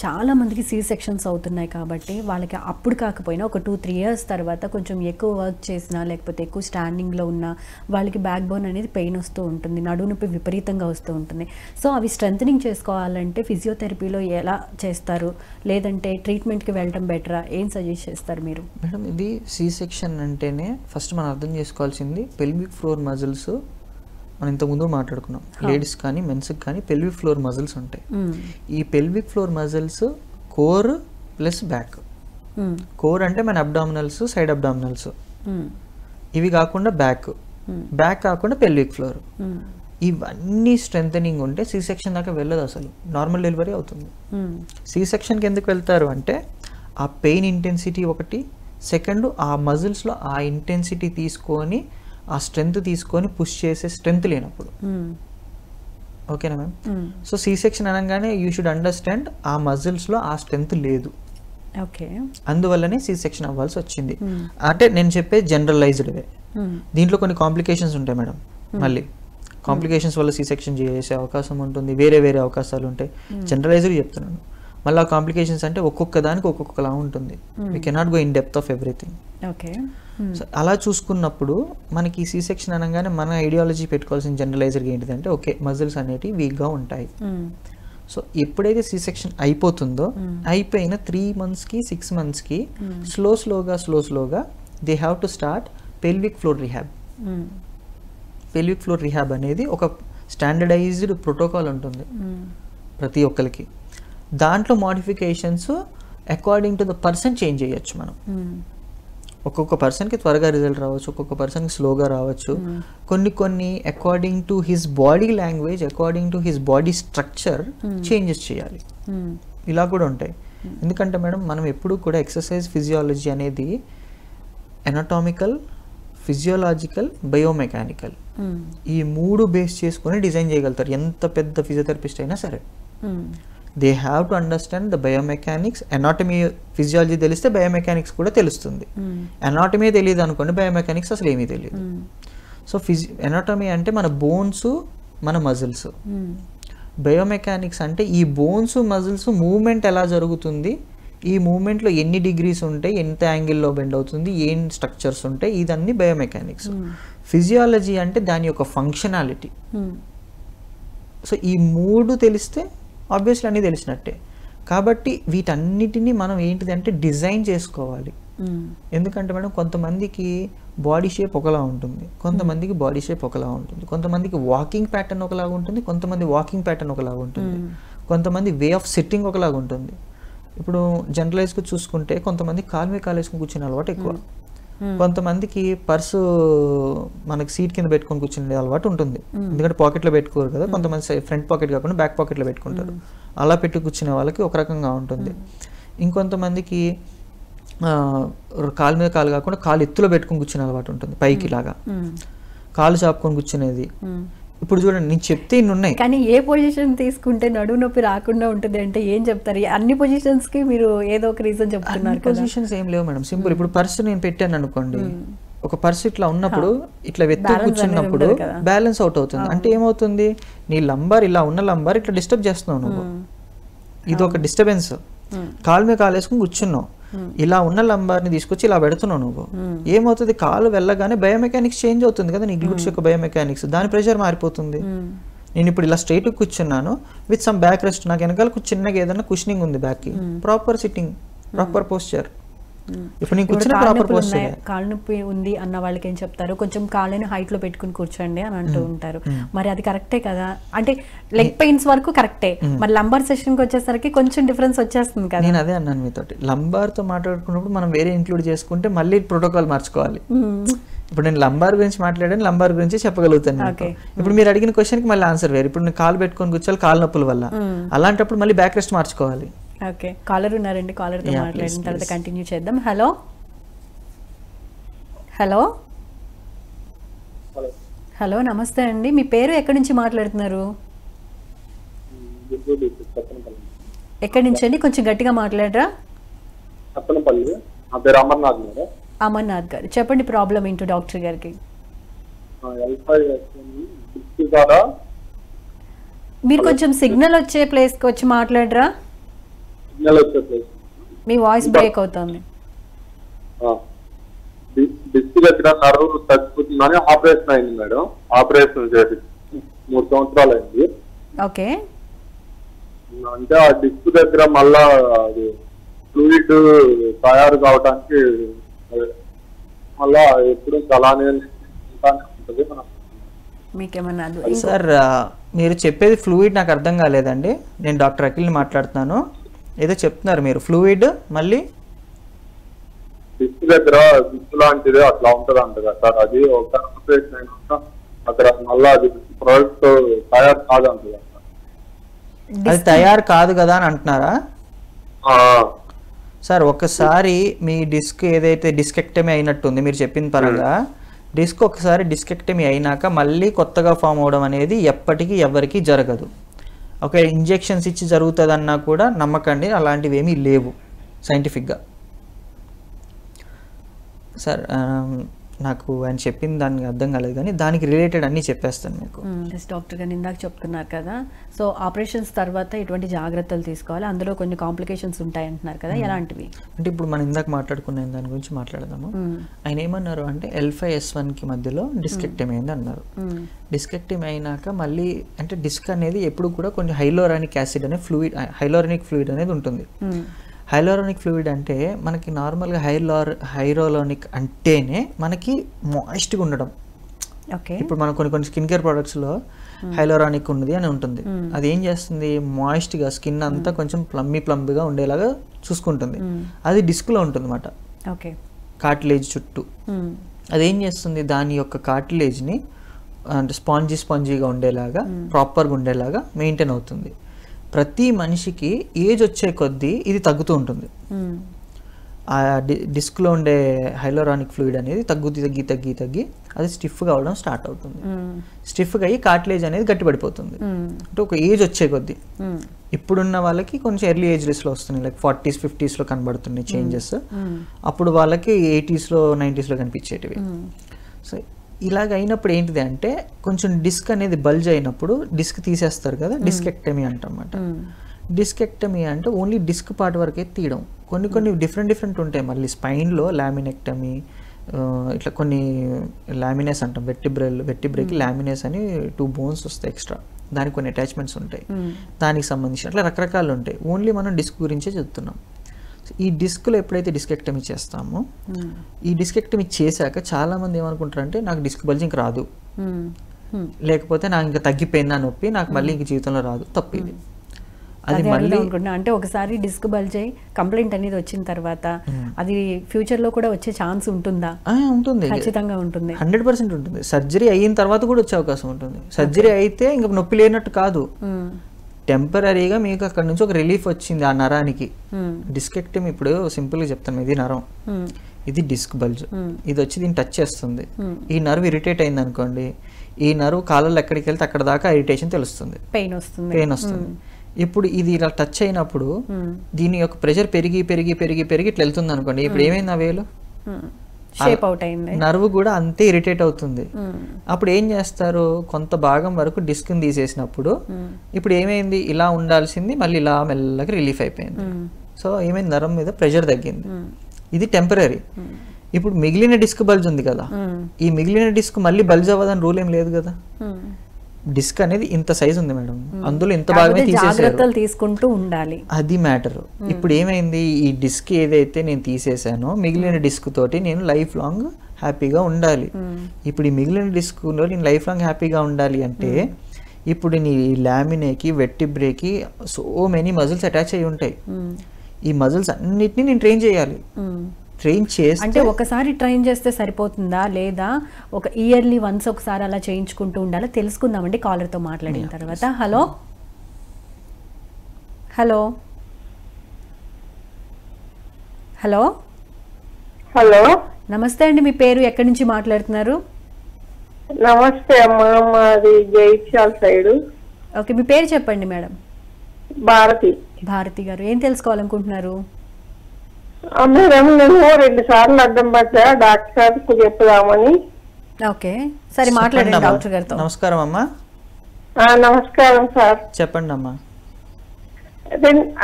చాలా మందికి సి సెక్షన్స్ అవుతున్నాయి కాబట్టి వాళ్ళకి అప్పుడు కాకపోయినా ఒక 2-3 years తర్వాత కొంచెం ఎక్కువ వర్క్ చేసినా లేకపోతే ఎక్కువ స్టాండింగ్లో ఉన్నా వాళ్ళకి బ్యాక్ బోన్ అనేది పెయిన్ వస్తూ ఉంటుంది, నడుము నొప్పి విపరీతంగా వస్తూ ఉంటుంది. సో అవి స్ట్రెంథనింగ్ చేసుకోవాలంటే ఫిజియోథెరపీలో ఎలా చేస్తారు, లేదంటే ట్రీట్మెంట్కి వెళ్ళడం బెటరా, ఏం సజెస్ట్ చేస్తారు మీరు? మేడం ఇది సి సెక్షన్ అంటేనే ఫస్ట్ మనం అర్థం చేసుకోవాల్సింది పెల్విక్ ఫ్లోర్ మజిల్స్. మనం ఇంతకుముందు మాట్లాడుకున్నాం, లేడీస్ కానీ మెన్స్కి కానీ పెల్విక్ ఫ్లోర్ మజిల్స్ ఉంటాయి. ఈ pelvic floor muscles core plus back. Core అంటే మన అబ్డామినల్స్, సైడ్ అబ్డామినల్స్, ఇవి కాకుండా బ్యాక్, బ్యాక్ కాకుండా పెల్విక్ ఫ్లోర్. ఇవన్నీ స్ట్రెంథనింగ్ ఉంటే సి సెక్షన్ దాకా వెళ్ళదు, అసలు నార్మల్ డెలివరీ అవుతుంది. సి సెక్షన్కి ఎందుకు వెళ్తారు అంటే ఆ పెయిన్ ఇంటెన్సిటీ ఒకటి, సెకండ్ ఆ మజిల్స్లో ఆ ఇంటెన్సిటీ తీసుకొని ఆ స్ట్రెంగ్త్ తీసుకొని పుష్ చేసే స్ట్రెంగ్త్ లేనప్పుడు. ఓకేనా మ్యామ్? సో సి సెక్షన్ అనగానే యూ షుడ్ అండర్స్టాండ్ ఆ మజిల్స్లో ఆ స్ట్రెంగ్త్ లేదు, అందువల్లనే సి సెక్షన్ అవ్వాల్సి వచ్చింది. అంటే నేను చెప్పే జనరలైజ్డ్ వే. దీంట్లో కొన్ని కాంప్లికేషన్స్ ఉంటాయి మేడం, మళ్ళీ కాంప్లికేషన్స్ వల్ల సి సెక్షన్ చేసే అవకాశం ఉంటుంది, వేరే వేరే అవకాశాలు ఉంటాయి. జనరలైజ్డ్ చెప్తున్నాను. మళ్ళీ ఆ కాంప్లికేషన్స్ అంటే ఒక్కొక్క దానికి ఒక్కొక్కలా ఉంటుంది, we cannot go in depth of everything. So అలా చూసుకున్నప్పుడు మనకి సి సెక్షన్ అనగానే మన ఐడియాలజీ పెట్టుకోవాల్సిన జనరలైజర్గా ఏంటిదంటే ఓకే మజిల్స్ అనేటివి వీక్గా ఉంటాయి. సో ఎప్పుడైతే సి సెక్షన్ అయిపోతుందో అయిపోయిన 3 monthsకి 6 monthsకి స్లోగా they have to start pelvic floor rehab. Pelvic floor rehab అనేది ఒక స్టాండర్డైజ్డ్ ప్రోటోకాల్ ఉంటుంది ప్రతి ఒక్కరికి. దాంట్లో modifications according to the person change చేయొచ్చు మనం. ఒక్కొక్క పర్సన్కి త్వరగా రిజల్ట్ రావచ్చు, ఒక్కొక్క పర్సన్కి స్లోగా రావచ్చు. కొన్ని according to his body language, according to his body structure changes చేయాలి. ఇలా కూడా ఉంటాయి. ఎందుకంటే మేడం మనం ఎప్పుడు కూడా ఎక్సర్సైజ్ ఫిజియాలజీ అనేది ఎనాటామికల్, ఫిజియోలాజికల్, బయోమెకానికల్ ఈ 3 బేస్ చేసుకొని డిజైన్ చేయగలుగుతారు ఎంత పెద్ద ఫిజియోథెరపిస్ట్ అయినా సరే. They have to understand the biomechanics. Anatomy physiology తెలిస్తే బయోమెకానిక్స్ కూడా తెలుస్తుంది. ఎనాటమీ తెలియదు అనుకోండి, బయోమెకానిక్స్ అసలు ఏమీ తెలియదు. సో ఎనాటమీ అంటే మన బోన్స్, మన మజిల్స్. బయోమెకానిక్స్ అంటే ఈ బోన్స్ మజిల్స్ మూవ్మెంట్ ఎలా జరుగుతుంది, ఈ మూవ్మెంట్లో ఎన్ని డిగ్రీస్ ఉంటాయి, ఎంత యాంగిల్లో బెండ్ అవుతుంది, ఏం స్ట్రక్చర్స్ ఉంటాయి, ఇదన్నీ బయోమెకానిక్స్. ఫిజియాలజీ అంటే దాని యొక్క ఫంక్షనాలిటీ. సో ఈ 3 తెలిస్తే ఆబ్వియస్లీ అన్నీ తెలిసినట్టే. కాబట్టి వీటన్నిటిని మనం ఏంటిదంటే డిజైన్ చేసుకోవాలి. ఎందుకంటే మేడం కొంతమందికి బాడీ షేప్ ఒకలా ఉంటుంది, కొంతమందికి బాడీ షేప్ ఒకలా ఉంటుంది, కొంతమందికి వాకింగ్ ప్యాటర్న్ ఒకలాగా ఉంటుంది, కొంతమంది వాకింగ్ ప్యాటర్న్ ఒకలాగా ఉంటుంది, కొంతమంది వే ఆఫ్ సిట్టింగ్ ఒకలాగా ఉంటుంది. ఇప్పుడు జనరలైజ్గా చూసుకుంటే కొంతమంది కాలు మీద కాలు వేసుకుని కూర్చునే అలవాటు ఎక్కువ, కొంతమందికి పర్సు మనకి సీట్ కింద పెట్టుకొని కూర్చునే అలవాటు ఉంటుంది, ఎందుకంటే పాకెట్లో పెట్టుకోరు కదా. కొంతమంది ఫ్రంట్ పాకెట్ కాకుండా బ్యాక్ పాకెట్లో పెట్టుకుంటారు, అలా పెట్టి కూర్చునే వాళ్ళకి ఒక రకంగా ఉంటుంది. ఇంకొంతమందికి కాలు మీద కాలు కాకుండా కాలు ఎత్తులో పెట్టుకొని కూర్చునే అలవాటు ఉంటుంది, పైకి లాగా కాలు చాపుకొని కూర్చునేది. ఇప్పుడు చూడండి నేను చెప్తే ఇన్ని ఉన్నాయి, కానీ ఏ పొజిషన్ తీసుకుంటే నడుము నొప్పి రాకుండా ఉంటుంది అంటే ఏం చెప్తారు? అన్ని పొజిషన్స్ కి మీరు ఏదో ఒక రీజన్ చెప్తున్నారు. పొజిషన్స్ ఏం లేవు మేడం, సింపుల్. ఇప్పుడు పర్సు నేను పెట్టాను అనుకోండి, ఒక పర్సు ఇట్లా ఉన్నప్పుడు ఇట్లా వెత్తు కూర్చున్నప్పుడు బ్యాలెన్స్ అవుట్ అవుతుంది. అంటే ఏమవుతుంది, నీ లంబార్ ఇలా ఉన్న లంబార్ ఇట్లా డిస్టర్బ్ చేస్తున్నావు నువ్వు, ఇది ఒక డిస్టర్బెన్స్. కాలు మీద కాలు వేసుకుని కూర్చున్నావు, ఇలా ఉన్న లంబార్ని తీసుకొచ్చి ఇలా పెడుతున్నావు నువ్వు, ఏమవుతుంది, కాలు వెళ్ళగానే బయోమెకానిక్స్ చేంజ్ అవుతుంది కదా, నీ గ్లూట్స్ యొక్క బయోమెకానిక్స్, దాని ప్రెషర్ మారిపోతుంది. నేను ఇప్పుడు ఇలా స్ట్రైట్ కూర్చున్నాను విత్ సమ్ బ్యాక్ రెస్ట్, నాకు వెనకాల చిన్నగా ఏదైనా కుషనింగ్ ఉంది బ్యాక్కి, ప్రాపర్ సిట్టింగ్, ప్రాపర్ పోస్చర్, ఇప్పుడు నేను కూర్చున్న ప్రాపర్ పోస్చర్. కాళ్ళ నొప్పి ఉంది అన్న వాళ్ళకి ఏం చెప్తారు, కొంచెం కాళ్ళని హైట్ లో పెట్టుకుని కూర్చోండి అని అంటూ ఉంటారు. మరి అది కరెక్టే కదా? అంటే లెగ్ పెయిన్స్ వరకు కరెక్టే, మరి లంబార్ సెషన్ కి వచ్చేసరికి కొంచెం డిఫరెన్స్ వచ్చేస్తుంది కదా. నేను అదే అన్నాను మీతోటి, లంబార్ తో మాట్లాడుకున్నప్పుడు మనం వేరే ఇంక్లూడ్ చేసుకుంటే మళ్ళీ ప్రోటోకాల్ మార్చుకోవాలి. ఇప్పుడు నేను లంబార్ గురించి మాట్లాడాను, లంబార్ గురించి చెప్పగలుగుతాను. ఇప్పుడు మీరు అడిగిన క్వశ్చన్ కి మళ్ళీ ఆన్సర్ వేరు. ఇప్పుడు నేను కాలు పెట్టుకొని కూర్చోవాలి కాలు నొప్పుల వల్ల, అలాంటప్పుడు మళ్ళీ బ్యాక్ రెస్ట్ మార్చుకోవాలి. ఓకే, కాలర్ ఉన్నారండి, కాలర్ తో మాట్లాడిన తర్వాత కంటిన్యూ చేద్దాం. హలో హలో హలో, నమస్తే అండి, మీ పేరు ఎక్కడి నుంచి మాట్లాడుతున్నారు? ఎక్కడి నుంచి అండి? కొంచెం గట్టిగా మాట్లాడరా. అమర్నాథ్ గారు, చెప్పండి ప్రాబ్లం ఏంటో డాక్టర్ గారికి. మీరు కొంచెం సిగ్నల్ వచ్చే ప్లేస్ కి వచ్చి మాట్లాడరా, మీ వాయిస్ బ్రేక్ అవుతుంది. డిస్క్ దగ్గర నర్వ్ తగ్గిపోతుందని ఆపరేషన్ అయింది మేడం. ఆపరేషన్ చేసి 3 సంవత్సరాలు అయింది. ఓకే, అంటే ఆ డిస్క్ దగ్గర మళ్ళా అది ఫ్లూయిడ్ తయారు కావడానికి మళ్ళా ఎప్పుడు అలానే ఉంటుంది. మీకేమన్నా సార్ మీరు చెప్పేది ఫ్లూయిడ్ నాకు అర్థం కాలేదండి. నేను డాక్టర్ అఖిల్ని మాట్లాడుతున్నాను. ఏదో చెప్తున్నారు మీరు, ఫ్లూయిడ్ మళ్ళీ డిస్క్ దగ్గర డిస్క్ లాంటిది అట్లా ఉంటది అంట కదా సార్. అది ఒక ఆపరేషన్ అయినాక అక్కడ మళ్ళా అది ప్రోడక్ట్ తయారు కాదంట కదా. అది తయారు కాదు కదా అని అంటున్నారా సార్? ఒకసారి మీ డిస్క్ ఏదైతే డిస్కెక్టమీ అయినట్టుంది మీరు చెప్పిన పరంగా, డిస్క్ ఒకసారి డిస్కెక్టమీ అయినాక మళ్ళీ కొత్తగా ఫామ్ అవడం అనేది ఎప్పటికీ ఎవరికి జరగదు. ఒక ఇంజెక్షన్స్ ఇచ్చి జరుగుతుంది అన్నా కూడా నమ్మకండి, అలాంటివి ఏమీ లేవు సైంటిఫిక్గా. సార్ నాకు ఆయన చెప్పిన దానికి అర్థం కాలేదు, కానీ దానికి రిలేటెడ్ అన్నీ చెప్పేస్తాను మీకు. డాక్టర్ గారు ఇందాక చెప్తున్నారు కదా, సో ఆపరేషన్స్ తర్వాత ఎటువంటి జాగ్రత్తలు తీసుకోవాలి, అందులో కొన్ని కాంప్లికేషన్స్ ఉంటాయి అంటున్నారు కదా, ఎలాంటివి? అంటే ఇప్పుడు మనం ఇందాక మాట్లాడుకునే దాని గురించి మాట్లాడదాము. ఆయన ఏమన్నారు అంటే L5S1కి మధ్యలో డిస్కెక్టమీ అయింది అన్నారు. డిస్కెక్టమీ అయినాక మళ్ళీ అంటే డిస్క్ అనేది ఎప్పుడు కూడా కొంచెం హైలోరానిక్ యాసిడ్ అనే ఫ్లూయిడ్, హైలోరానిక్ ఫ్లూయిడ్ అనేది ఉంటుంది. హైలోరానిక్ ఫ్లూయిడ్ అంటే మనకి నార్మల్గా హైరోలోనిక్ అంటేనే మనకి మాయిస్ట్గా ఉండడం. ఇప్పుడు మనం కొన్ని స్కిన్ కేర్ ప్రొడక్ట్స్లో హైలోరానిక్ ఉన్నది అని ఉంటుంది. అది ఏం చేస్తుంది, మాయిస్ట్గా స్కిన్ అంతా కొంచెం ప్లంబీగా ఉండేలాగా చూసుకుంటుంది. అది డిస్క్లో ఉంటుంది అన్నమాట, కార్టిలేజ్ చుట్టూ. అది ఏం చేస్తుంది, దాని యొక్క కార్టిలేజ్ని అంటే స్పాంజీగా ఉండేలాగా, ప్రాపర్గా ఉండేలాగా మెయింటైన్ అవుతుంది. ప్రతి మనిషికి ఏజ్ వచ్చే కొద్దీ ఇది తగ్గుతూ ఉంటుంది. ఆ డిస్క్లో ఉండే హైలోరానిక్ ఫ్లూయిడ్ అనేది తగ్గి అది స్టిఫ్గా అవడం స్టార్ట్ అవుతుంది. స్టిఫ్గా అయ్యి కార్టిలేజ్ అనేది గట్టిపడిపోతుంది. అంటే ఒక ఏజ్ వచ్చే కొద్దీ, ఇప్పుడున్న వాళ్ళకి కొంచెం ఎర్లీ ఏజ్లో వస్తున్నాయి, లైక్ 40s 50sలో కనబడుతున్నాయి చేంజెస్. అప్పుడు వాళ్ళకి 80sలో 90sలో కనిపించేటివి. సో ఇలాగ అయినప్పుడు ఏంటిది అంటే కొంచెం డిస్క్ అనేది బల్జ్ అయినప్పుడు డిస్క్ తీసేస్తారు కదా, డిస్కెక్టమీ అంటమాట. డిస్కెక్టమీ అంటే ఓన్లీ డిస్క్ పార్ట్ వరకే తీయడం. కొన్ని డిఫరెంట్ ఉంటాయి. మళ్ళీ స్పైన్లో లామినెక్టమీ, ఇట్లా కొన్ని లామినేస్ అంటాం. వెర్టిబ్రేకి లామినేస్ అని 2 బోన్స్ వస్తాయి ఎక్స్ట్రా, దానికి కొన్ని అటాచ్మెంట్స్ ఉంటాయి, దానికి సంబంధించి అట్లా రకరకాలు ఉంటాయి. ఓన్లీ మనం డిస్క్ గురించే చెప్తున్నాం. ఈ డిస్క్లో ఎప్పుడైతే డిస్కెక్టమీ చేస్తామో, ఈ డిస్కెక్టమీ చేశాక చాలా మంది ఏమనుకుంటారు అంటే నాకు డిస్క్ బల్జింగ్ రాదు, లేకపోతే నాకు ఇంకా తగ్గిపోయిందా నొప్పి, నాకు మళ్ళీ ఇంక జీవితంలో రాదు. తప్పు ఇది. అది మళ్ళీ అంటే ఒకసారి డిస్క్ బల్జ్ అయ్యి కంప్లైంట్ అనేది వచ్చిన తర్వాత అది ఫ్యూచర్ లో కూడా వచ్చే ఛాన్స్ ఉంటుందా? ఉంటుంది, ఖచ్చితంగా ఉంటుంది, 100% ఉంటుంది. సర్జరీ అయిన తర్వాత కూడా వచ్చే అవకాశం ఉంటుంది. సర్జరీ అయితే ఇంకా నొప్పి లేనట్టు కాదు, టెంపరీగా మీకు అక్కడ నుంచి ఒక రిలీఫ్ వచ్చింది ఆ నరానికి. డిస్కెక్టమీ ఇప్పుడు సింపుల్గా చెప్తాను, ఇది నరం, ఇది డిస్క్ బల్జ్, ఇది వచ్చి దీన్ని టచ్ చేస్తుంది. ఈ నర్వ్ ఇరిటేట్ అయింది అనుకోండి, ఈ నర్వ్ కాళ్ళలో ఎక్కడికి వెళ్తే అక్కడ దాకా ఇరిటేషన్ తెలుస్తుంది, పెయిన్ వస్తుంది. ఇప్పుడు ఇది ఇలా టచ్ అయినప్పుడు దీని యొక్క ప్రెషర్ పెరిగి ఇట్లా వెళ్తుంది అనుకోండి. ఇప్పుడు ఏమైంది, ఆ వేలు షేప్ అవుట్ అయింది, నర్వ్ కూడా అంతే ఇరిటేట్ అవుతుంది. అప్పుడు ఏం చేస్తారు, కొంత భాగం వరకు డిస్క్ ని తీసేసినప్పుడు ఇప్పుడు ఏమైంది, ఇలా ఉండాల్సింది మళ్ళీ ఇలా మెల్లగా రిలీఫ్ అయిపోయింది. సో ఏమైంది, నరం మీద ప్రెషర్ తగ్గింది. ఇది టెంపరీ. ఇప్పుడు మిగిలిన డిస్క్ బల్జ్ ఉంది కదా, ఈ మిగిలిన డిస్క్ మళ్ళీ బల్జ్ అవ్వదని రూల్ ఏం లేదు కదా. డిస్క్ అనేది ఇంత సైజ్ ఉంది మేడం, అందులో ఇంత భాగమే తీసేసారు. జాగ్రత్తలు తీసుకుంటూ ఉండాలి, అది మ్యాటర్. ఇప్పుడు ఏమైంది, ఈ డిస్క్ ఏదైతే నేను తీసేసానో మిగిలిన డిస్క్ తోటి నేను లైఫ్ లాంగ్ హ్యాపీగా ఉండాలి. ఇప్పుడు ఈ మిగిలిన డిస్క్లో నేను లైఫ్ లాంగ్ హ్యాపీగా ఉండాలి అంటే ఇప్పుడు నీ లామినేకి వెర్టిబ్రేకి సో మెనీ మజిల్స్ అటాచ్ అయి ఉంటాయి. ఈ మజిల్స్ అన్నిటిని నేను ట్రైన్ చేయాలి. ట్రైన్ చేస్తే అంటే ఒకసారి ట్రైన్ చేస్తే సరిపోతుందా లేదా ఒక ఇయర్లీ వన్స్ ఒకసారి అలా చేయించుకుంటూ ఉండాలా తెలుసుకుందామండి కాలర్తో మాట్లాడిన తర్వాత. హలో హలో హలో హలో నమస్తే అండి, మీ పేరు ఎక్కడి నుంచి మాట్లాడుతున్నారు? నమస్తే అమ్మా, మాది జైత్యాల సైడు. ఓకే, మీ పేరు చెప్పండి మేడం. భారతి. భారతి గారు, ఏం తెలుసుకోవాలనుకుంటున్నారు? మేడం నేను 2 సార్లు అడ్డం పడ్డా, డాక్టర్ గారికి చెప్పుదామని. ఓకే, సరే మాట్లాడండి చెప్పండి డాక్టర్ గారితో. అమ్మా. నమస్కారం అమ్మా. నమస్కారం సార్. చెప్పండి అమ్మా.